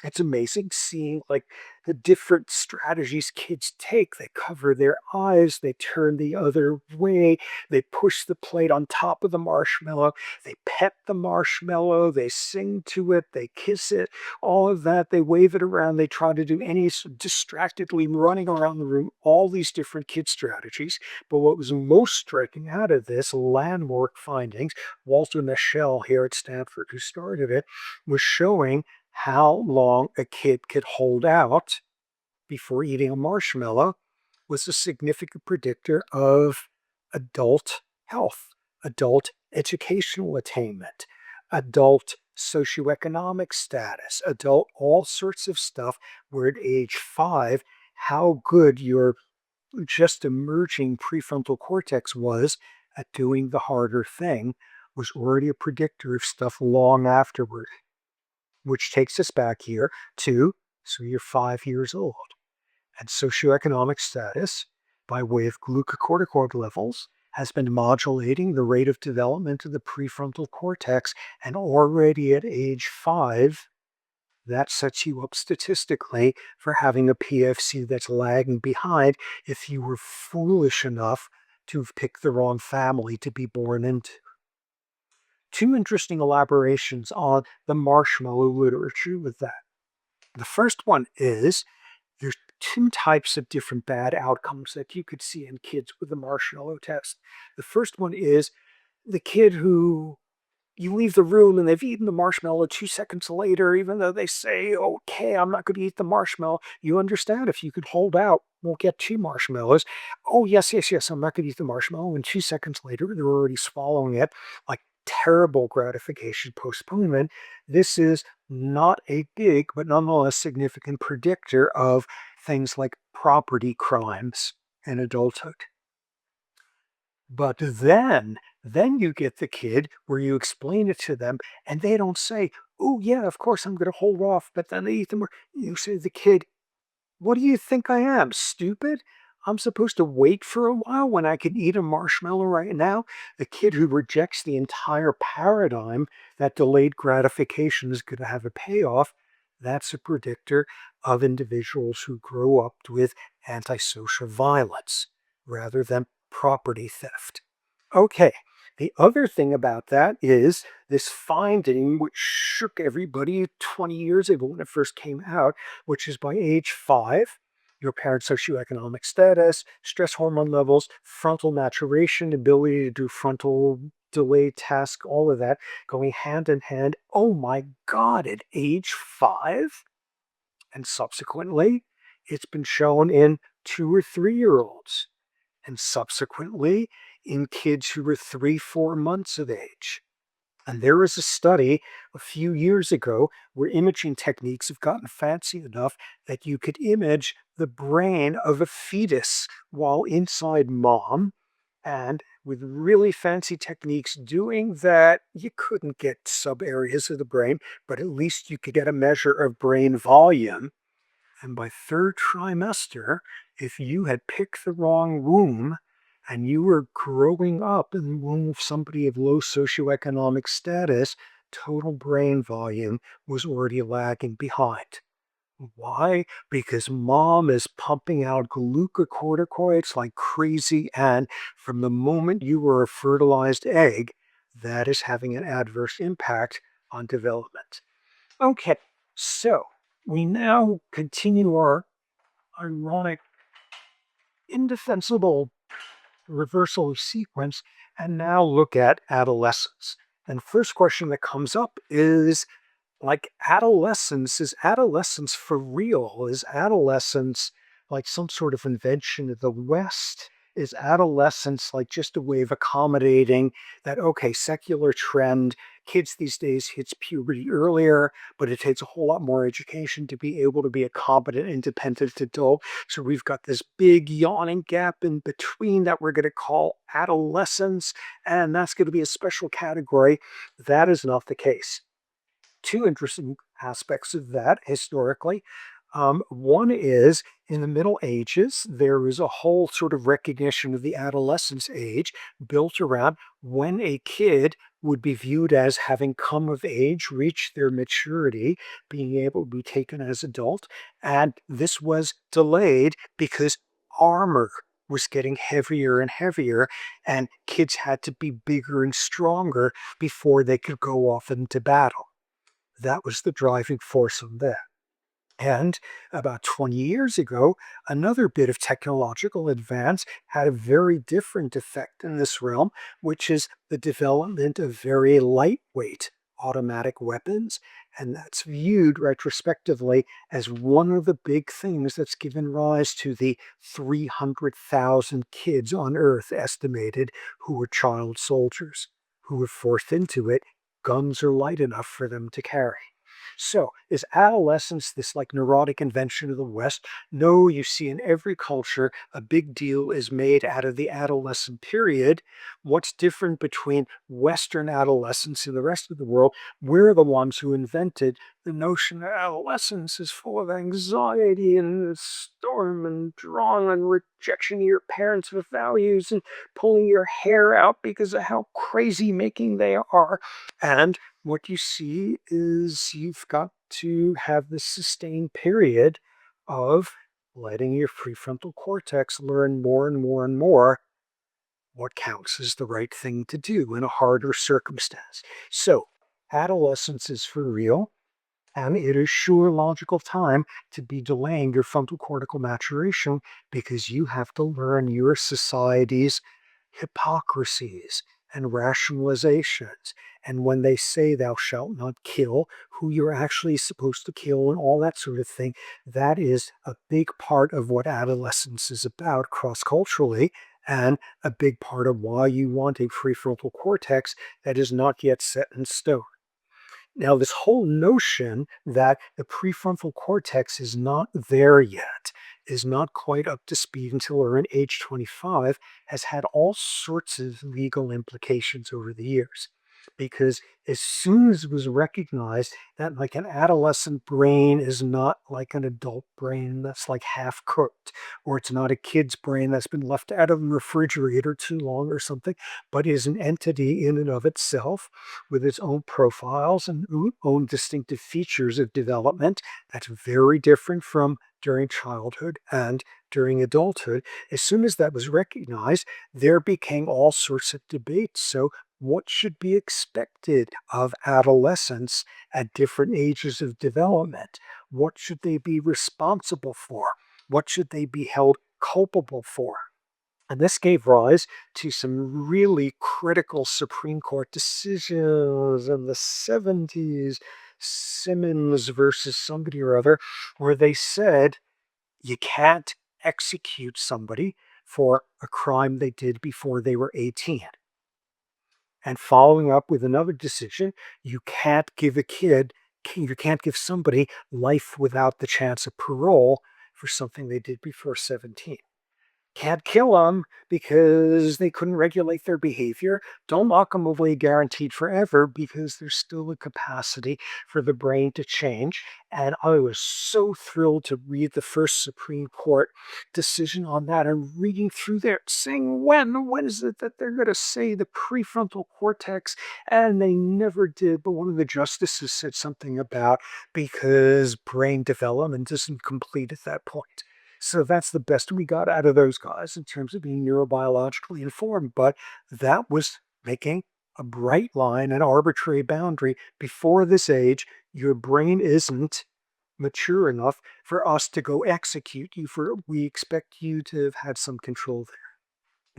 it's amazing seeing like the different strategies kids take. They cover their eyes, they turn the other way, they push the plate on top of the marshmallow, they pet the marshmallow, they sing to it, they kiss it, all of that, they wave it around, they try to do any distractedly running around the room, all these different kid strategies. But what was most striking out of this landmark findings, Walter Mischel here at Stanford, who started it, was showing how long a kid could hold out before eating a marshmallow was a significant predictor of adult health, adult educational attainment, adult socioeconomic status, adult all sorts of stuff, where at age 5, how good your just emerging prefrontal cortex was at doing the harder thing was already a predictor of stuff long afterward. Which takes us back here to, so you're 5 years old. And socioeconomic status, by way of glucocorticoid levels, has been modulating the rate of development of the prefrontal cortex. And already at age 5, that sets you up statistically for having a PFC that's lagging behind if you were foolish enough to have picked the wrong family to be born into. Two interesting elaborations on the marshmallow literature with that. The first one is there's two types of different bad outcomes that you could see in kids with the marshmallow test. The first one is the kid who you leave the room and they've eaten the marshmallow 2 seconds later, even though they say, okay, I'm not going to eat the marshmallow. You understand if you could hold out, we'll get two marshmallows. Oh, yes, yes, yes, I'm not going to eat the marshmallow. And 2 seconds later, they're already swallowing it. Like terrible gratification postponement. This is not a big, but nonetheless significant predictor of things like property crimes in adulthood. But then you get the kid where you explain it to them and they don't say, oh, yeah, of course I'm going to hold off. But then they eat them. You say to the kid, what do you think I am, stupid? I'm supposed to wait for a while when I can eat a marshmallow right now? The kid who rejects the entire paradigm that delayed gratification is going to have a payoff, that's a predictor of individuals who grow up with antisocial violence rather than property theft. Okay, the other thing about that is this finding, which shook everybody 20 years ago when it first came out, which is by age 5, your parents' socioeconomic status, stress hormone levels, frontal maturation, ability to do frontal delay task, all of that going hand in hand. Oh my God, at age 5? And subsequently, it's been shown in 2 or 3 year olds, and subsequently in kids who were 3, 4 months of age. And there was a study a few years ago where imaging techniques have gotten fancy enough that you could image the brain of a fetus while inside mom. And with really fancy techniques doing that, you couldn't get sub areas of the brain, but at least you could get a measure of brain volume. And by third trimester, if you had picked the wrong womb and you were growing up in the womb of somebody of low socioeconomic status, total brain volume was already lagging behind. Why? Because mom is pumping out glucocorticoids like crazy, and from the moment you were a fertilized egg, that is having an adverse impact on development. Okay, so we now continue our ironic, indefensible reversal of sequence and now look at adolescence. And first question that comes up is like adolescence, is adolescence for real? Is adolescence like some sort of invention of the West? Is adolescence like just a way of accommodating that, okay, secular trend, kids these days hits puberty earlier, but it takes a whole lot more education to be able to be a competent, independent adult. So we've got this big yawning gap in between that we're going to call adolescence, and that's going to be a special category. That is not the case. Two interesting aspects of that historically. One is in the Middle Ages, there was a whole sort of recognition of the adolescence age built around when a kid would be viewed as having come of age, reached their maturity, being able to be taken as adult. And this was delayed because armor was getting heavier and heavier, and kids had to be bigger and stronger before they could go off into battle. That was the driving force of that. And about 20 years ago, another bit of technological advance had a very different effect in this realm, which is the development of very lightweight automatic weapons. And that's viewed retrospectively as one of the big things that's given rise to the 300,000 kids on Earth estimated who were child soldiers, who were forced into it. Guns are light enough for them to carry. So, is adolescence this like neurotic invention of the West? No, you see in every culture a big deal is made out of the adolescent period. What's different between Western adolescence and the rest of the world? We're the ones who invented the notion that adolescence is full of anxiety and storm and drama and rejection of your parents' values and pulling your hair out because of how crazy making they are. And what you see is you've got to have this sustained period of letting your prefrontal cortex learn more and more and more what counts as the right thing to do in a harder circumstance. So, adolescence is for real, and it is sure logical time to be delaying your frontal cortical maturation because you have to learn your society's hypocrisies and rationalizations. And when they say thou shalt not kill, who you're actually supposed to kill, and all that sort of thing, that is a big part of what adolescence is about cross culturally, and a big part of why you want a prefrontal cortex that is not yet set in stone. Now, this whole notion that the prefrontal cortex is not there yet, is not quite up to speed until around age 25, has had all sorts of legal implications over the years. Because as soon as it was recognized that like an adolescent brain is not like an adult brain that's like half cooked, or it's not a kid's brain that's been left out of the refrigerator too long or something, but is an entity in and of itself with its own profiles and own distinctive features of development that's very different from during childhood and during adulthood. As soon as that was recognized, there became all sorts of debates. So, what should be expected of adolescents at different ages of development? What should they be responsible for? What should they be held culpable for? And this gave rise to some really critical Supreme Court decisions in the 70s, Simmons versus somebody or other, where they said you can't execute somebody for a crime they did before they were 18. And following up with another decision, you can't give a kid, you can't give somebody life without the chance of parole for something they did before 17. Can't kill them because they couldn't regulate their behavior. Don't lock them away guaranteed forever because there's still a capacity for the brain to change. And I was so thrilled to read the first Supreme Court decision on that and reading through there saying when is it that they're going to say the prefrontal cortex? And they never did. But one of the justices said something about because brain development isn't complete at that point. So that's the best we got out of those guys in terms of being neurobiologically informed. But that was making a bright line, an arbitrary boundary. Before this age, your brain isn't mature enough for us to go execute you. For we expect you to have had some control there.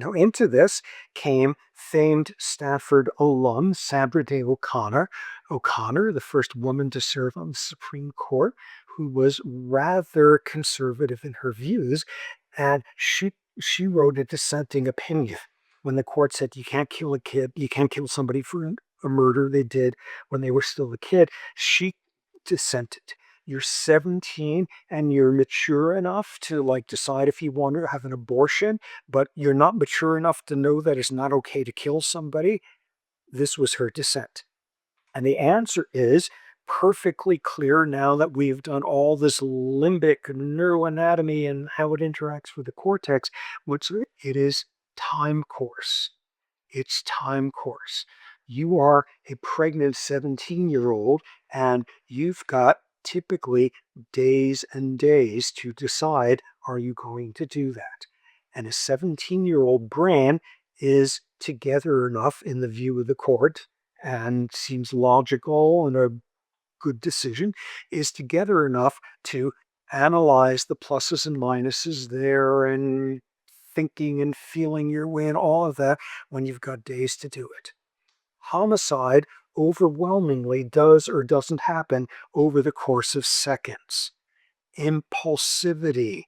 Now, into this came famed Stanford alum Sandra Day O'Connor. O'Connor, the first woman to serve on the Supreme Court, who was rather conservative in her views, and she wrote a dissenting opinion when the court said you can't kill a kid, you can't kill somebody for a murder they did when they were still a kid. She dissented. You're 17 and you're mature enough to like decide if you want to have an abortion, but you're not mature enough to know that it's not okay to kill somebody. This was her dissent. And the answer is perfectly clear now that we've done all this limbic neuroanatomy and how it interacts with the cortex. It is time course. It's time course. You are a pregnant 17-year-old and you've got typically days and days to decide, are you going to do that? And a 17-year-old brain is together enough in the view of the court and seems logical and a good decision, is together enough to analyze the pluses and minuses there and thinking and feeling your way and all of that when you've got days to do it. Homicide overwhelmingly does or doesn't happen over the course of seconds. Impulsivity.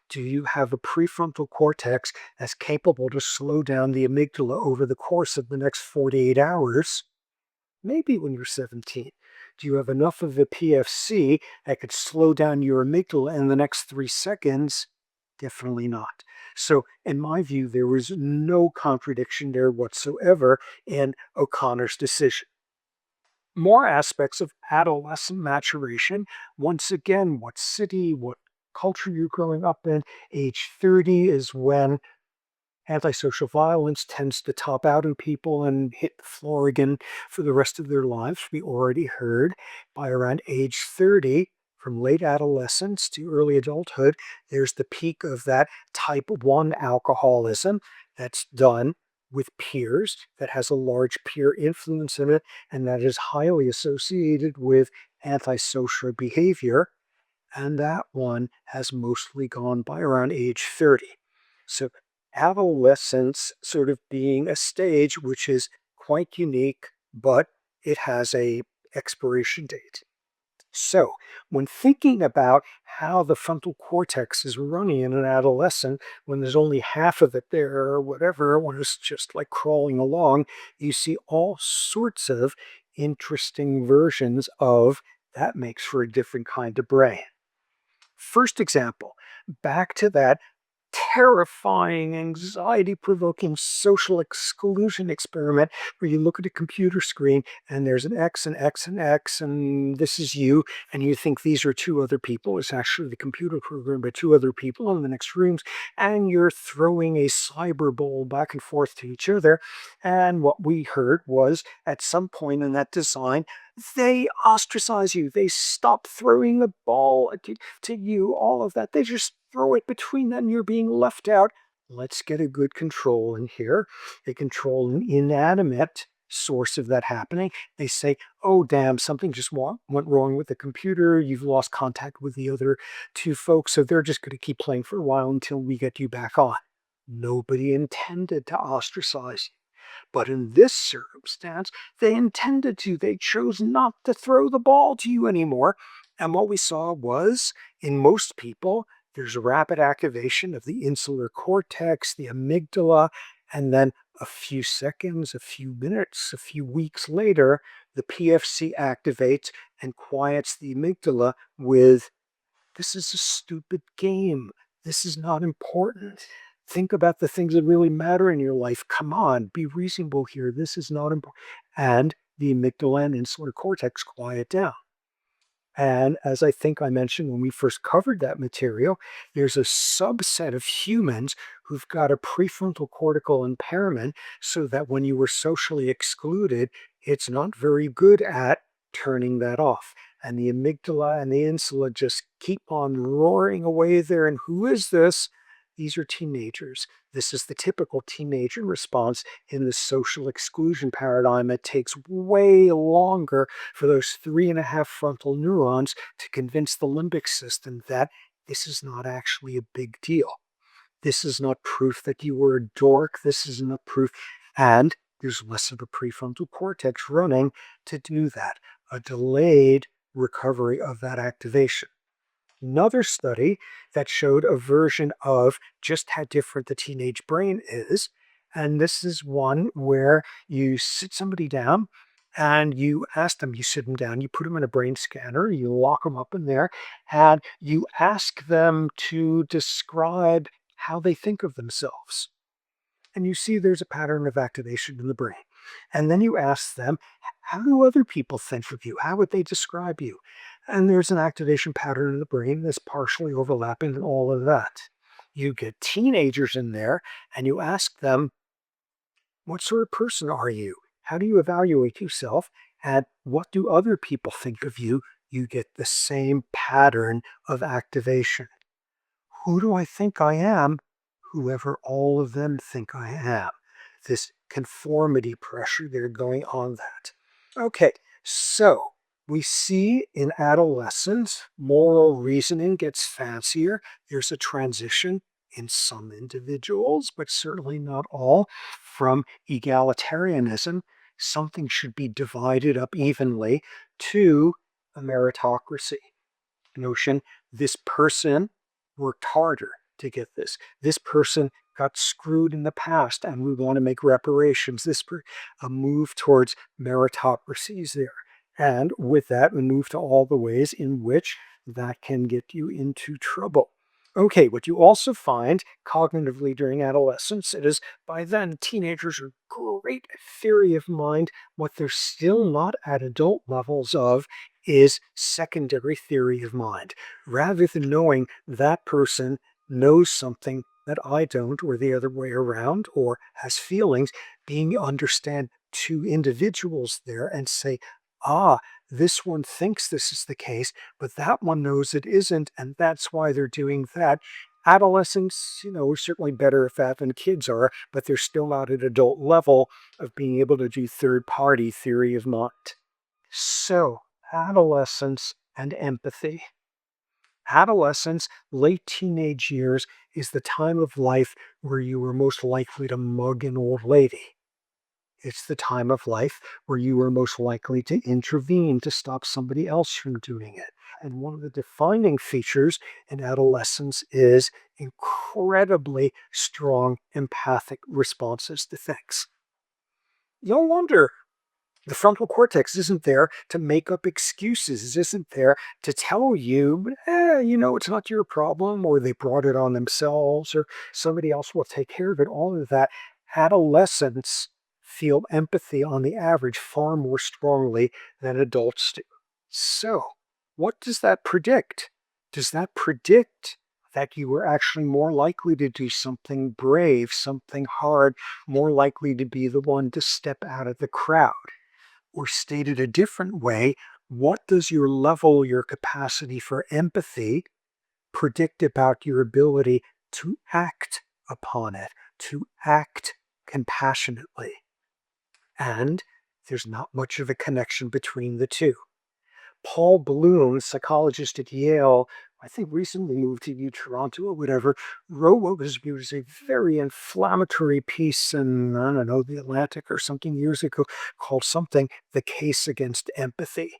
Do you have a prefrontal cortex that's capable to slow down the amygdala over the course of the next 48 hours? Maybe when you're 17. Do you have enough of a PFC that could slow down your amygdala in the next 3 seconds? Definitely not. So, in my view, there was no contradiction there whatsoever in O'Connor's decision. More aspects of adolescent maturation. Once again, what city, what culture you're growing up in. Age 30 is when antisocial violence tends to top out in people and hit the floor again for the rest of their lives. We already heard by around age 30, from late adolescence to early adulthood, there's the peak of that type 1 alcoholism that's done with peers, that has a large peer influence in it, and that is highly associated with antisocial behavior. And that one has mostly gone by around age 30. So adolescence sort of being a stage which is quite unique, but it has a expiration date. So, when thinking about how the frontal cortex is running in an adolescent, when there's only half of it there or whatever, when it's just like crawling along, you see all sorts of interesting versions of that makes for a different kind of brain. First example, back to that terrifying, anxiety-provoking social exclusion experiment where you look at a computer screen and there's an X and X and X and this is you, and you think these are two other people. It's actually the computer program by two other people in the next rooms, and you're throwing a cyber ball back and forth to each other. And what we heard was at some point in that design, they ostracize you. They stop throwing the ball to you, all of that. They just throw it between them. You're being left out. Let's get a good control in here. They control an inanimate source of that happening. They say, oh, damn, something just went wrong with the computer. You've lost contact with the other two folks, so they're just going to keep playing for a while until we get you back on. Nobody intended to ostracize you. But in this circumstance, they intended to. They chose not to throw the ball to you anymore. And what we saw was, in most people, there's a rapid activation of the insular cortex, the amygdala, and then A few seconds, a few minutes, a few weeks later, the PFC activates and quiets the amygdala with, "This is a stupid game. This is not important. Think about the things that really matter in your life. Come on, be reasonable here. This is not important." And the amygdala and insular cortex quiet down. And as I think I mentioned when we first covered that material, there's a subset of humans who've got a prefrontal cortical impairment so that when you were socially excluded, it's not very good at turning that off. And the amygdala and the insula just keep on roaring away there. And who is this? These are teenagers. This is the typical teenager response in the social exclusion paradigm. It takes way longer for those 3.5 frontal neurons to convince the limbic system that this is not actually a big deal. This is not proof that you were a dork. This isn't a proof. And there's less of a prefrontal cortex running to do that. A delayed recovery of that activation. Another study that showed a version of just how different the teenage brain is. And this is one where you sit somebody down and you ask them, you sit them down, you put them in a brain scanner, you lock them up in there, and you ask them to describe how they think of themselves. And you see there's a pattern of activation in the brain. And then you ask them, how do other people think of you? How would they describe you? And there's an activation pattern in the brain that's partially overlapping and all of that. You get teenagers in there and you ask them, what sort of person are you? How do you evaluate yourself? And what do other people think of you? You get the same pattern of activation. Who do I think I am? Whoever all of them think I am. This conformity pressure, they're going on that. Okay, so we see in adolescence, moral reasoning gets fancier. There's a transition in some individuals, but certainly not all, from egalitarianism, something should be divided up evenly, to a meritocracy notion. This person worked harder to get this. This person got screwed in the past and we want to make reparations. A move towards meritocracies there. And with that, we move to all the ways in which that can get you into trouble. Okay, what you also find cognitively during adolescence is by then teenagers are great theory of mind. What they're still not at adult levels of is secondary theory of mind. Rather than knowing that person knows something that I don't, or the other way around, or has feelings, being understand two individuals there and say, ah, this one thinks this is the case, but that one knows it isn't, and that's why they're doing that. Adolescents, are certainly better at that than kids are, but they're still not at adult level of being able to do third-party theory of mind. So, adolescence and empathy. Adolescence, late teenage years, is the time of life where you are most likely to mug an old lady. It's the time of life where you are most likely to intervene to stop somebody else from doing it. And one of the defining features in adolescence is incredibly strong empathic responses to things. You'll wonder, the frontal cortex isn't there to make up excuses. It isn't there to tell you, it's not your problem, or they brought it on themselves, or somebody else will take care of it. All of that. Adolescents feel empathy on the average far more strongly than adults do. So, what does that predict? Does that predict that you are actually more likely to do something brave, something hard, more likely to be the one to step out of the crowd? Or stated a different way, what does your level, your capacity for empathy predict about your ability to act upon it, to act compassionately? And there's not much of a connection between the two. Paul Bloom, psychologist at Yale, I think recently moved to Toronto or whatever, wrote what was viewed as a very inflammatory piece in, I don't know, The Atlantic or something years ago, called something, The Case Against Empathy.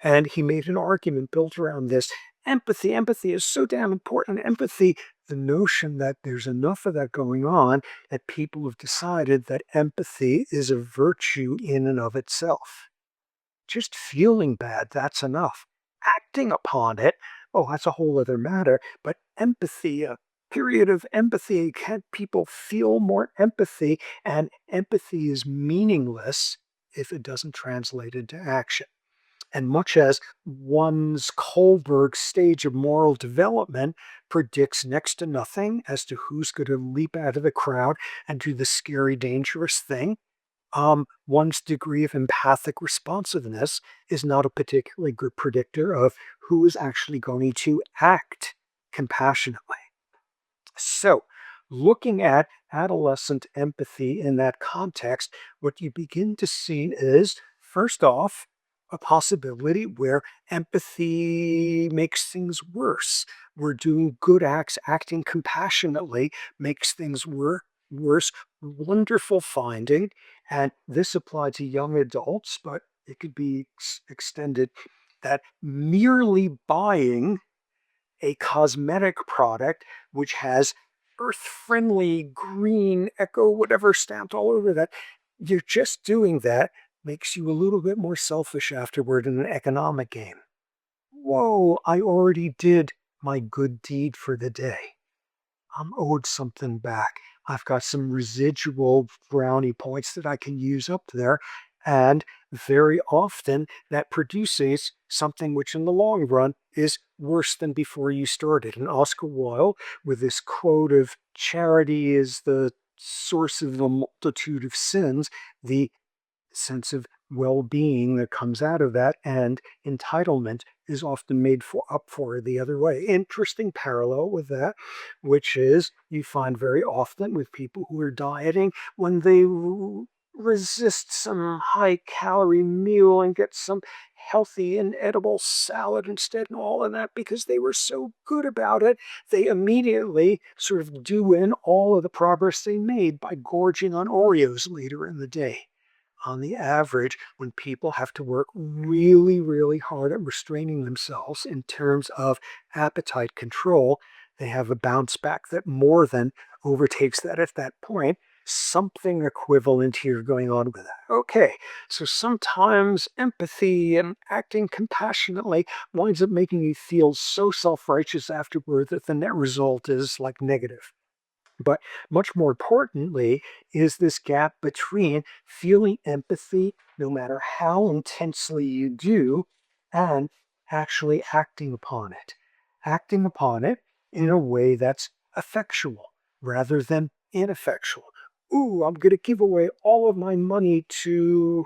And he made an argument built around this. empathy. Empathy is so damn important. Empathy, the notion that there's enough of that going on that people have decided that empathy is a virtue in and of itself. Just feeling bad, that's enough. Acting upon it, oh, that's a whole other matter. But empathy, a period of empathy, can people feel more empathy? And empathy is meaningless if it doesn't translate into action. And much as one's Kohlberg stage of moral development predicts next to nothing as to who's going to leap out of the crowd and do the scary, dangerous thing, one's degree of empathic responsiveness is not a particularly good predictor of who is actually going to act compassionately. So, looking at adolescent empathy in that context, what you begin to see is, first off, a possibility where empathy makes things worse. We're doing good acts, acting compassionately makes things worse. Wonderful finding. And this applied to young adults, but it could be extended that merely buying a cosmetic product which has earth-friendly, green, eco, whatever stamped all over that, you're just doing that makes you a little bit more selfish afterward in an economic game. Whoa, I already did my good deed for the day. I'm owed something back. I've got some residual brownie points that I can use up there. And very often that produces something which in the long run is worse than before you started. And Oscar Wilde, with this quote of charity is the source of the multitude of sins, the sense of well-being that comes out of that and entitlement is often made up for the other way. Interesting parallel with that, which is you find very often with people who are dieting when they resist some high calorie meal and get some healthy and edible salad instead and all of that because they were so good about it, they immediately sort of do in all of the progress they made by gorging on Oreos later in the day. On the average, when people have to work really, really hard at restraining themselves in terms of appetite control, they have a bounce back that more than overtakes that at that point. Something equivalent here going on with that. Okay, so sometimes empathy and acting compassionately winds up making you feel so self-righteous afterward that the net result is like negative. But much more importantly is this gap between feeling empathy, no matter how intensely you do, and actually acting upon it. Acting upon it in a way that's effectual rather than ineffectual. Ooh, I'm going to give away all of my money to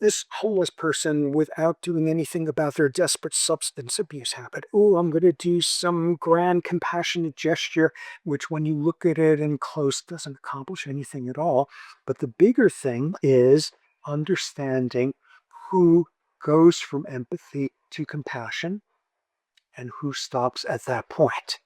this homeless person without doing anything about their desperate substance abuse habit. Oh, I'm going to do some grand compassionate gesture, which when you look at it in close doesn't accomplish anything at all. But the bigger thing is understanding who goes from empathy to compassion and who stops at that point.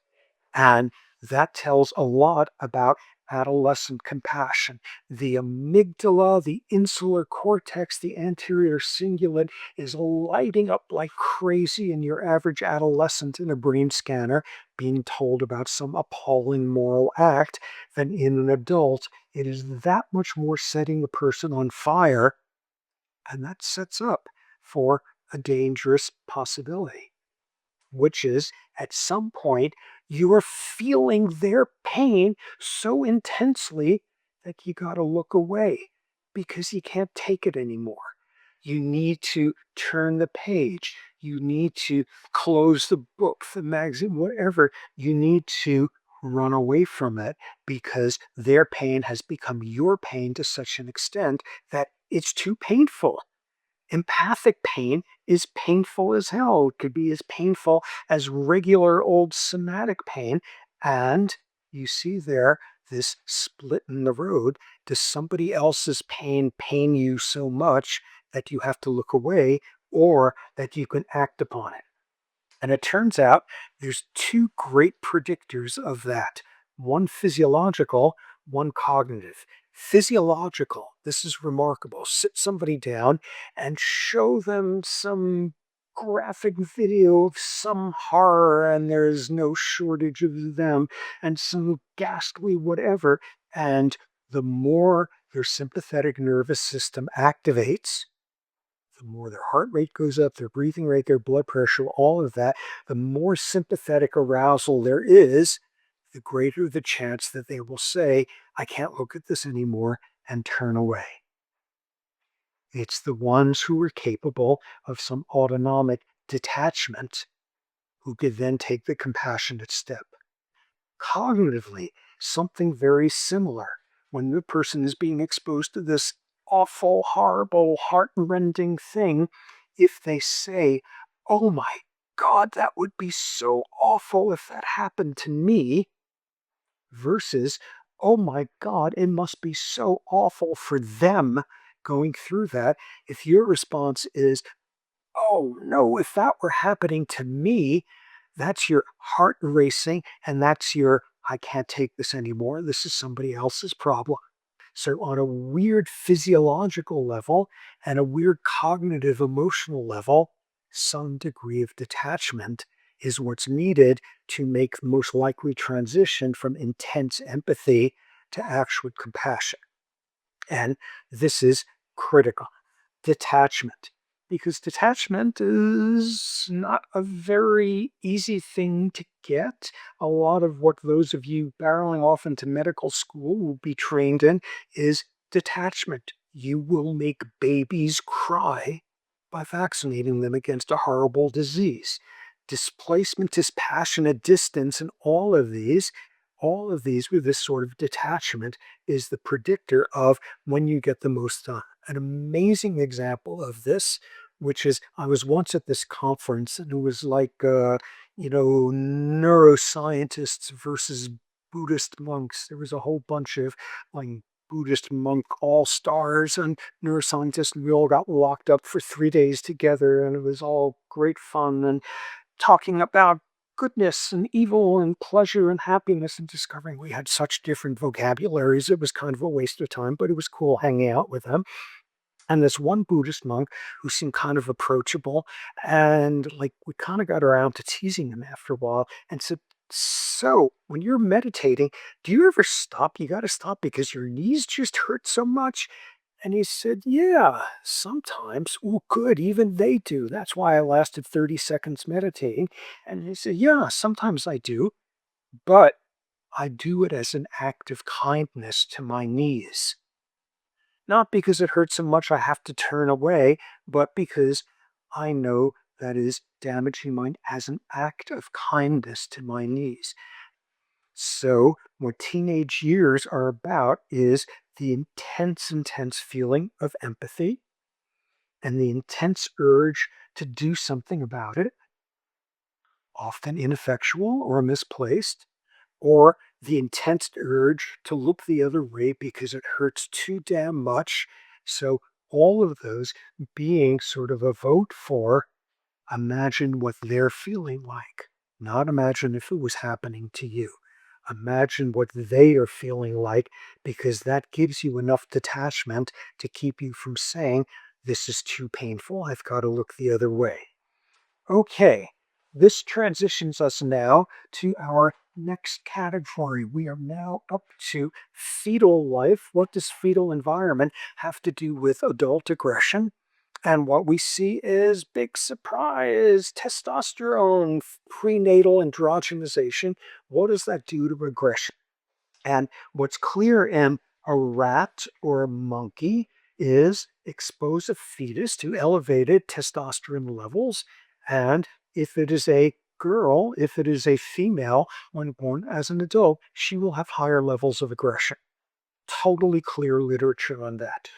And that tells a lot about adolescent compassion. The amygdala, the insular cortex, the anterior cingulate is lighting up like crazy in your average adolescent in a brain scanner being told about some appalling moral act than in an adult. It is that much more setting the person on fire, and that sets up for a dangerous possibility, which is at some point you are feeling their pain so intensely that you got to look away because you can't take it anymore. You need to turn the page. You need to close the book, the magazine, whatever. You need to run away from it because their pain has become your pain to such an extent that it's too painful. Empathic pain is painful as hell. It could be as painful as regular old somatic pain. And you see there this split in the road. Does somebody else's pain pain you so much that you have to look away or that you can act upon it? And it turns out there's two great predictors of that. One physiological, one cognitive. Physiological, this is remarkable. Sit somebody down and show them some graphic video of some horror, and there's no shortage of them, and some ghastly whatever. And the more their sympathetic nervous system activates, the more their heart rate goes up, their breathing rate, their blood pressure, all of that, the more sympathetic arousal there is, the greater the chance that they will say, I can't look at this anymore, and turn away. It's the ones who are capable of some autonomic detachment who could then take the compassionate step. Cognitively, something very similar. When the person is being exposed to this awful, horrible, heart-rending thing, if they say, oh my God, that would be so awful if that happened to me, versus, oh my God, it must be so awful for them going through that. If your response is, oh no, if that were happening to me, that's your heart racing, and that's your, I can't take this anymore. This is somebody else's problem. So, on a weird physiological level and a weird cognitive emotional level, some degree of detachment is what's needed to make the most likely transition from intense empathy to actual compassion. And this is critical. Detachment. Because detachment is not a very easy thing to get. A lot of what those of you barreling off into medical school will be trained in is detachment. You will make babies cry by vaccinating them against a horrible disease. Displacement, dispassionate distance, and all of these with this sort of detachment is the predictor of when you get the most done. An amazing example of this, which is I was once at this conference and it was like, neuroscientists versus Buddhist monks. There was a whole bunch of like Buddhist monk all stars and neuroscientists, and we all got locked up for 3 days together, and it was all great fun and talking about goodness and evil and pleasure and happiness and discovering we had such different vocabularies. It was kind of a waste of time, but it was cool hanging out with them. And this one Buddhist monk who seemed kind of approachable, and like we kind of got around to teasing him after a while and said, so when you're meditating, do you ever stop? You got to stop because your knees just hurt so much. And he said, yeah, sometimes. Oh, good. Even they do. That's why I lasted 30 seconds meditating. And he said, yeah, sometimes I do, but I do it as an act of kindness to my knees. Not because it hurts so much I have to turn away, but because I know that is damaging mine as an act of kindness to my knees. So, what teenage years are about is the intense feeling of empathy and the intense urge to do something about it, often ineffectual or misplaced, or the intense urge to look the other way because it hurts too damn much. So, all of those being sort of a vote for imagine what they're feeling like, not imagine if it was happening to you. Imagine what they are feeling like because that gives you enough detachment to keep you from saying, this is too painful, I've got to look the other way. Okay, this transitions us now to our next category. We are now up to fetal life. What does fetal environment have to do with adult aggression? And what we see is big surprise, testosterone, prenatal androgenization. What does that do to aggression? And what's clear in a rat or a monkey is expose a fetus to elevated testosterone levels. And if it is a girl, if it is a female, when born as an adult, she will have higher levels of aggression. Totally clear literature on that.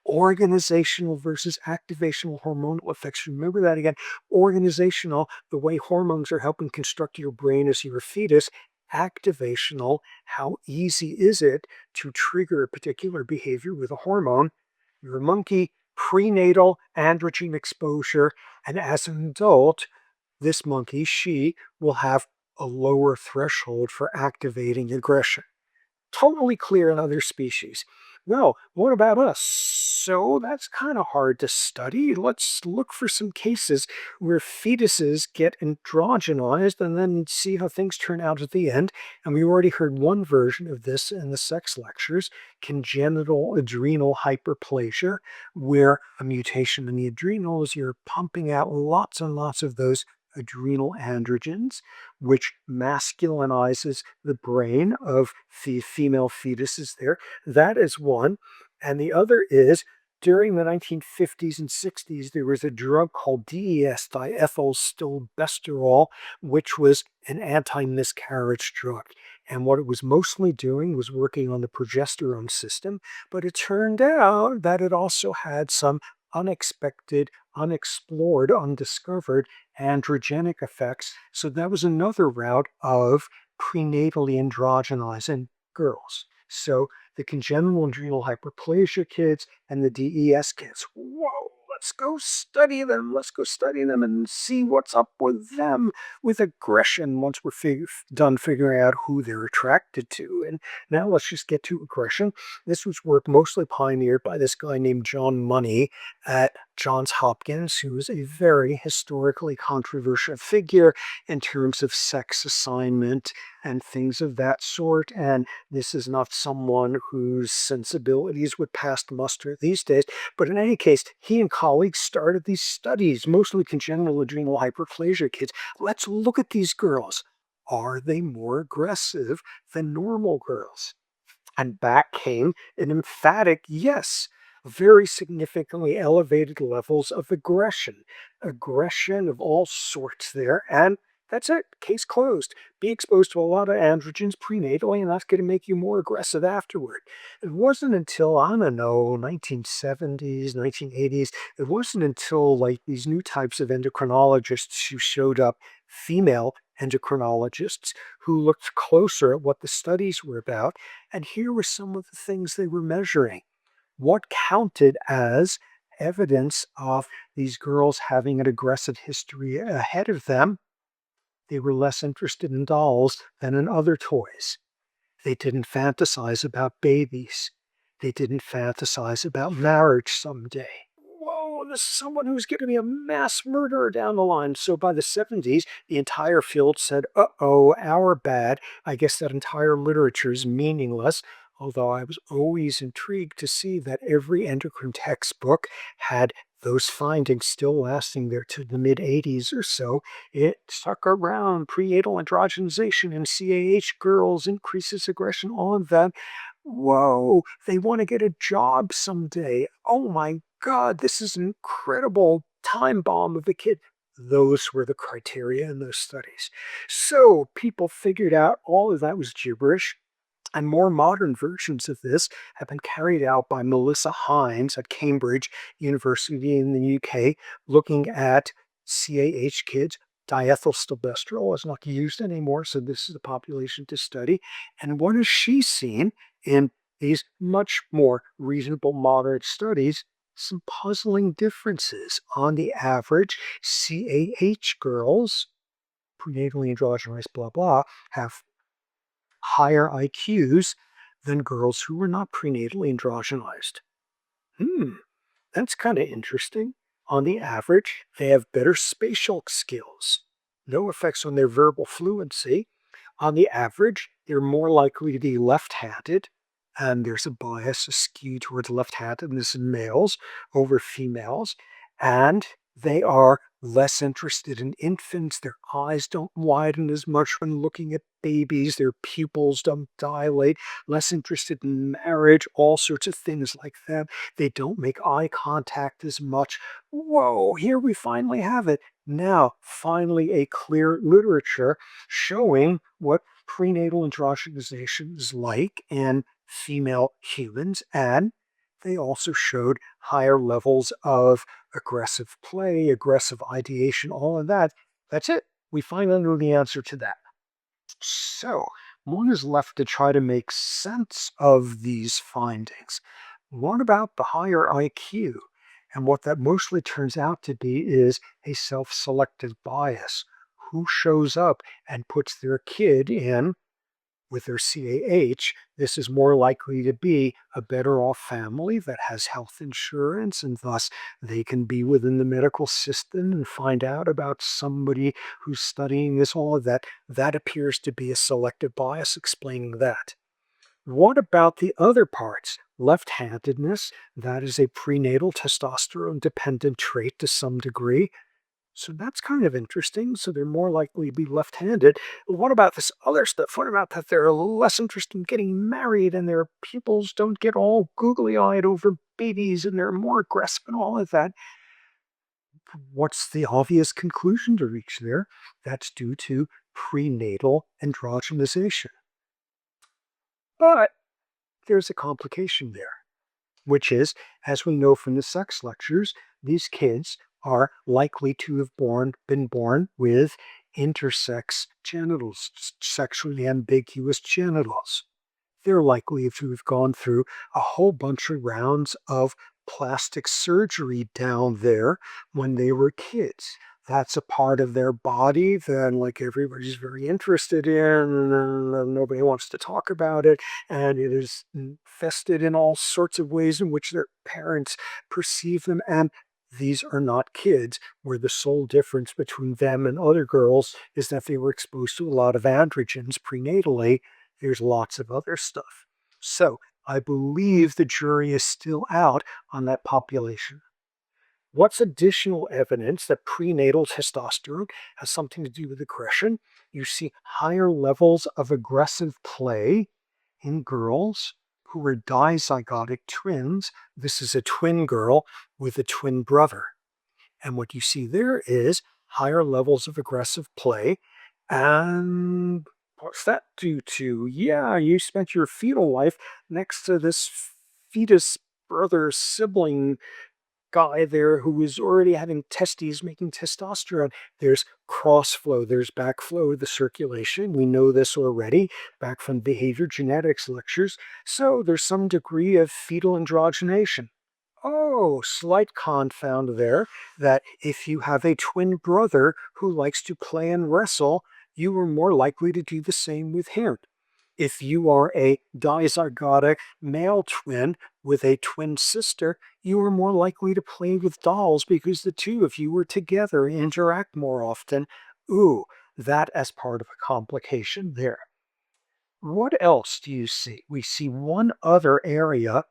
Organizational versus activational hormonal effects. Remember that again. Organizational, the way hormones are helping construct your brain as your fetus. Activational, how easy is it to trigger a particular behavior with a hormone? You're a monkey, prenatal androgen exposure, and as an adult, this monkey, she, will have a lower threshold for activating aggression. Totally clear in other species. Well, what about us? So that's kind of hard to study. Let's look for some cases where fetuses get androgenized and then see how things turn out at the end. And we already heard one version of this in the sex lectures, congenital adrenal hyperplasia, where a mutation in the adrenals, you're pumping out lots and lots of those adrenal androgens, which masculinizes the brain of the female fetuses there. That is one. And the other is during the 1950s and 60s, there was a drug called DES, diethylstilbestrol, which was an anti-miscarriage drug. And what it was mostly doing was working on the progesterone system, but it turned out that it also had some unexpected, unexplored, undiscovered androgenic effects. So that was another route of prenatally androgenizing girls. So the congenital adrenal hyperplasia kids and the DES kids. Whoa, let's go study them. Let's go study them and see what's up with them with aggression once we're done figuring out who they're attracted to. And now let's just get to aggression. This was work mostly pioneered by this guy named John Money at Johns Hopkins, who is a very historically controversial figure in terms of sex assignment and things of that sort. And this is not someone whose sensibilities would pass muster these days. But in any case, he and colleagues started these studies, mostly congenital adrenal hyperplasia kids. Let's look at these girls. Are they more aggressive than normal girls? And back came an emphatic yes. Very significantly elevated levels of aggression of all sorts there. And that's it. Case closed. Be exposed to a lot of androgens prenatally, and that's going to make you more aggressive afterward. It wasn't until, I don't know, 1970s, 1980s, it wasn't until like these new types of endocrinologists who showed up, female endocrinologists, who looked closer at what the studies were about. And here were some of the things they were measuring. What counted as evidence of these girls having an aggressive history ahead of them? They were less interested in dolls than in other toys. They didn't fantasize about babies. They didn't fantasize about marriage someday. Whoa, this is someone who's going to be a mass murderer down the line. So by the 70s, the entire field said, uh-oh, our bad. I guess that entire literature is meaningless. Although I was always intrigued to see that every endocrine textbook had those findings still lasting there to the mid-80s or so. It stuck around. Prenatal androgenization in CAH girls increases aggression, all of that. Whoa, they want to get a job someday. Oh my God, this is an incredible time bomb of a kid. Those were the criteria in those studies. So people figured out all of that was gibberish. And more modern versions of this have been carried out by Melissa Hines at Cambridge University in the UK, looking at CAH kids. Diethylstilbestrol is not used anymore, so this is the population to study. And what has she seen in these much more reasonable moderate studies? Some puzzling differences. On the average, CAH girls, prenatally androgenized, blah, blah, have higher IQs than girls who were not prenatally androgenized. Hmm, that's kind of interesting. On the average, they have better spatial skills. No effects on their verbal fluency. On the average, they're more likely to be left-handed, and there's a bias, a skew towards left-handedness in males over females, and they are less interested in infants. Their eyes don't widen as much when looking at babies. Their pupils don't dilate. Less interested in marriage, all sorts of things like that. They don't make eye contact as much. Whoa, here we finally have it. Now, finally, a clear literature showing what prenatal androgenization is like in female humans, and they also showed higher levels of aggressive play, aggressive ideation, all of that. That's it. We finally know the answer to that. So, one is left to try to make sense of these findings. What about the higher IQ? And what that mostly turns out to be is a self-selective bias. Who shows up and puts their kid in with their CAH, this is more likely to be a better off family that has health insurance, and thus they can be within the medical system and find out about somebody who's studying this, all of that. That appears to be a selective bias explaining that. What about the other parts? Left-handedness, that is a prenatal testosterone-dependent trait to some degree. So that's kind of interesting. So they're more likely to be left-handed. What about this other stuff? What about that they're less interested in getting married and their pupils don't get all googly-eyed over babies and they're more aggressive and all of that? What's the obvious conclusion to reach there? That's due to prenatal androgenization. But there's a complication there, which is, as we know from the sex lectures, these kids are likely to have been born with intersex genitals, sexually ambiguous genitals. They're likely to have gone through a whole bunch of rounds of plastic surgery down there when they were kids. That's a part of their body that, like, everybody's very interested in, and nobody wants to talk about it. And it is infested in all sorts of ways in which their parents perceive them. And these are not kids, where the sole difference between them and other girls is that they were exposed to a lot of androgens prenatally. There's lots of other stuff. So I believe the jury is still out on that population. What's additional evidence that prenatal testosterone has something to do with aggression? You see higher levels of aggressive play in girls who are dizygotic twins. This is a twin girl with a twin brother. And what you see there is higher levels of aggressive play. And what's that due to? Yeah, you spent your fetal life next to this fetus brother sibling guy there who was already having testes making testosterone. There's cross flow, there's backflow of the circulation. We know this already back from behavior genetics lectures. So there's some degree of fetal androgenation. Oh, slight confound there, that if you have a twin brother who likes to play and wrestle, you are more likely to do the same with him. If you are a dizygotic male twin with a twin sister, you are more likely to play with dolls because the two of you are together and interact more often. Ooh, that as part of a complication there. What else do you see? We see one other area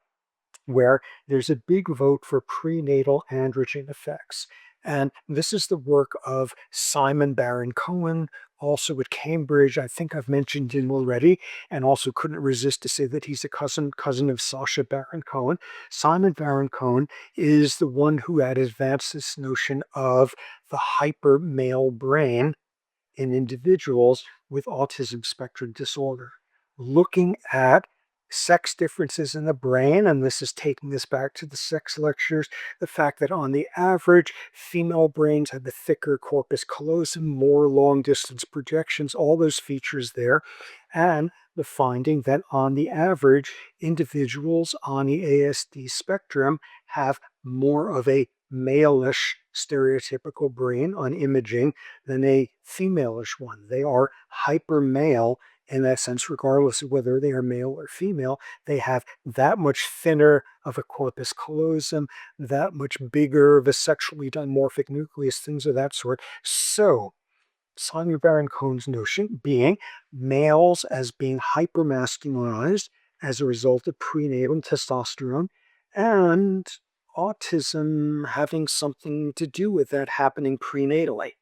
where there's a big vote for prenatal androgen effects. And this is the work of Simon Baron-Cohen, also at Cambridge. I think I've mentioned him already, and also couldn't resist to say that he's a cousin of Sacha Baron Cohen. Simon Baron-Cohen is the one who had advanced this notion of the hyper male brain in individuals with autism spectrum disorder, looking at sex differences in the brain, and this is taking us back to the sex lectures, the fact that on the average, female brains have a thicker corpus callosum, more long-distance projections, all those features there, and the finding that on the average, individuals on the ASD spectrum have more of a male-ish stereotypical brain on imaging than a female-ish one. They are hyper male in that sense, regardless of whether they are male or female. They have that much thinner of a corpus callosum, that much bigger of a sexually dimorphic nucleus, things of that sort. So Simon Baron-Cohen's notion being males as being hypermasculinized as a result of prenatal testosterone, and autism having something to do with that happening prenatally.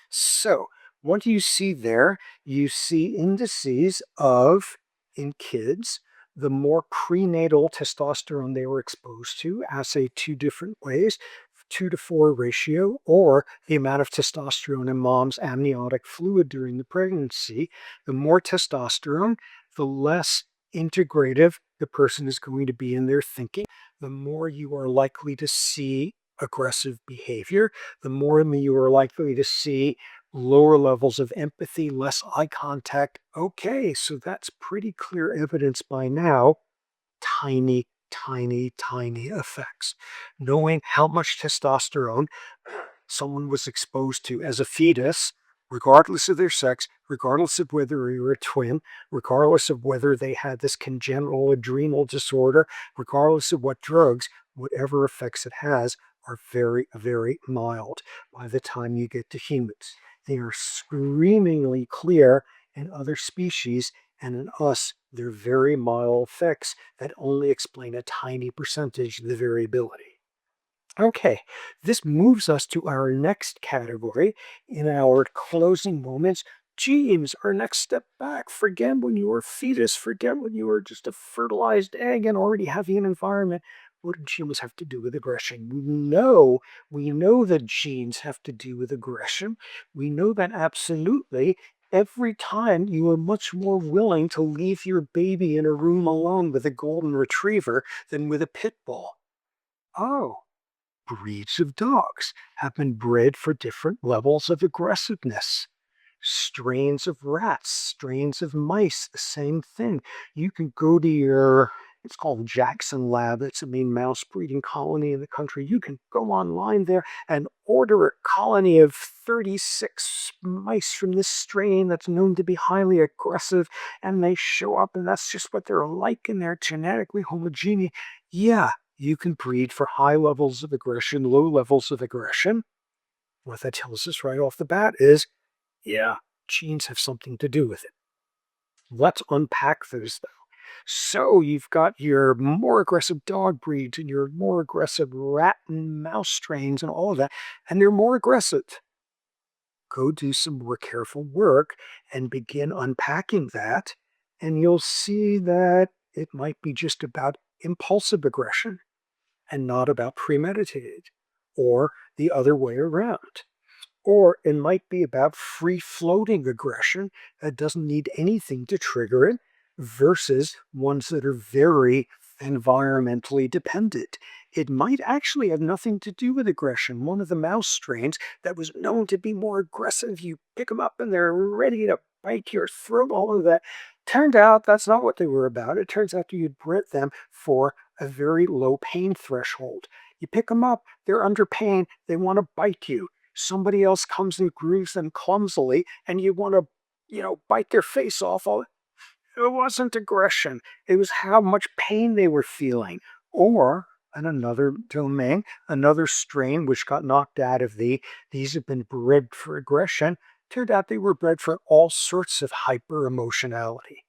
So what do you see there? You see indices of, in kids, the more prenatal testosterone they were exposed to, assayed two different ways, 2-to-4 ratio, or the amount of testosterone in mom's amniotic fluid during the pregnancy. The more testosterone, the less integrative the person is going to be in their thinking, the more you are likely to see aggressive behavior, the more you are likely to see lower levels of empathy, less eye contact. Okay, so that's pretty clear evidence by now. Tiny, tiny, tiny effects. Knowing how much testosterone someone was exposed to as a fetus, regardless of their sex, regardless of whether you're a twin, regardless of whether they had this congenital adrenal disorder, regardless of what drugs, whatever effects it has are very, very mild by the time you get to humans. They are screamingly clear in other species, and in us, they're very mild effects that only explain a tiny percentage of the variability. Okay, this moves us to our next category in our closing moments. Genes, our next step back. Forget when you were a fetus, forget when you were just a fertilized egg and already having an environment. What do genes have to do with aggression? We know that genes have to do with aggression. We know that absolutely every time you are much more willing to leave your baby in a room alone with a golden retriever than with a pit bull. Oh, breeds of dogs have been bred for different levels of aggressiveness. Strains of rats, strains of mice, the same thing. You can go to it's called Jackson Lab. It's a main mouse breeding colony in the country. You can go online there and order a colony of 36 mice from this strain that's known to be highly aggressive, and they show up, and that's just what they're like, and they're genetically homogeneous. Yeah, you can breed for high levels of aggression, low levels of aggression. What that tells us right off the bat is, yeah, genes have something to do with it. Let's unpack those, though. So you've got your more aggressive dog breeds and your more aggressive rat and mouse strains and all of that, and they're more aggressive. Go do some more careful work and begin unpacking that, and you'll see that it might be just about impulsive aggression and not about premeditated, or the other way around. Or it might be about free floating aggression that doesn't need anything to trigger it versus ones that are very environmentally dependent. It might actually have nothing to do with aggression. One of the mouse strains that was known to be more aggressive, you pick them up and they're ready to bite your throat, all of that. Turned out that's not what they were about. It turns out you'd bred them for a very low pain threshold. You pick them up, they're under pain, they want to bite you. Somebody else comes and grooves them clumsily, and you want to, bite their face off. It wasn't aggression. It was how much pain they were feeling. Or, in another domain, another strain which got knocked out of these have been bred for aggression, turned out they were bred for all sorts of hyper emotionality.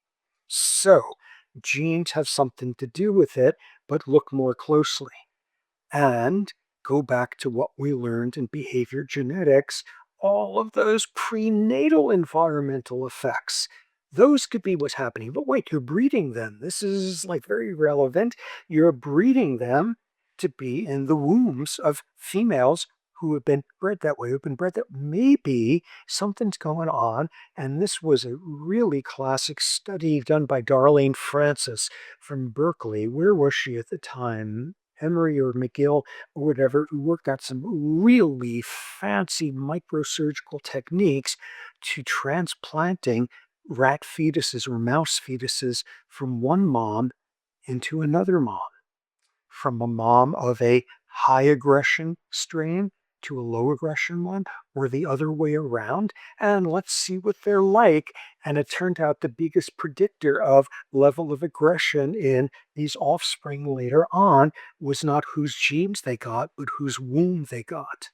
So, genes have something to do with it, but look more closely. And go back to what we learned in behavior genetics, all of those prenatal environmental effects. Those could be what's happening. But wait, you're breeding them. This is like very relevant. You're breeding them to be in the wombs of females who have been bred that way, who've been bred that maybe something's going on. And this was a really classic study done by Darlene Francis from Berkeley. Where was she at the time? Emory or McGill or whatever, who worked out some really fancy microsurgical techniques to transplanting rat fetuses or mouse fetuses from one mom into another mom, from a mom of a high aggression strain to a low aggression one, or the other way around, and let's see what they're like. And it turned out the biggest predictor of level of aggression in these offspring later on was not whose genes they got, but whose womb they got.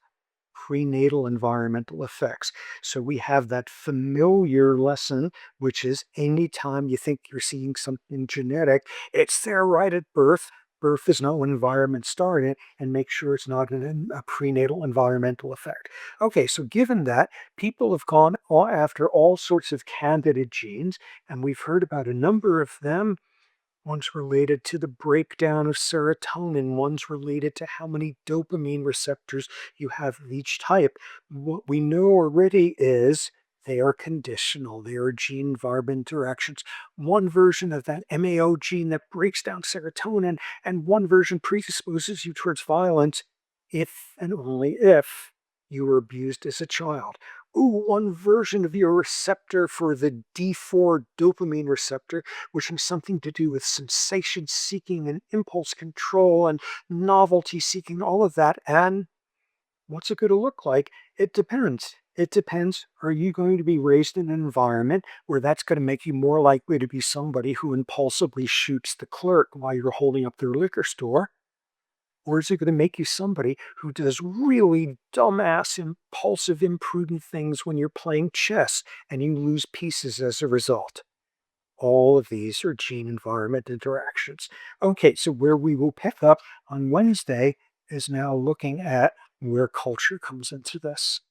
Prenatal environmental effects. So we have that familiar lesson, which is anytime you think you're seeing something genetic, it's there right at birth. Birth is not when environment started, and make sure it's not a prenatal environmental effect. Okay, so given that, people have gone after all sorts of candidate genes, and we've heard about a number of them. One's related to the breakdown of serotonin. One's related to how many dopamine receptors you have of each type. What we know already is they are conditional. They are gene-environment interactions. One version of that MAO gene that breaks down serotonin, and one version predisposes you towards violence if and only if you were abused as a child. Ooh, one version of your receptor for the D4 dopamine receptor, which has something to do with sensation seeking and impulse control and novelty seeking, all of that. And what's it going to look like? It depends. It depends. Are you going to be raised in an environment where that's going to make you more likely to be somebody who impulsively shoots the clerk while you're holding up their liquor store? Or is it going to make you somebody who does really dumbass, impulsive, imprudent things when you're playing chess and you lose pieces as a result? All of these are gene environment interactions. Okay, so where we will pick up on Wednesday is now looking at where culture comes into this.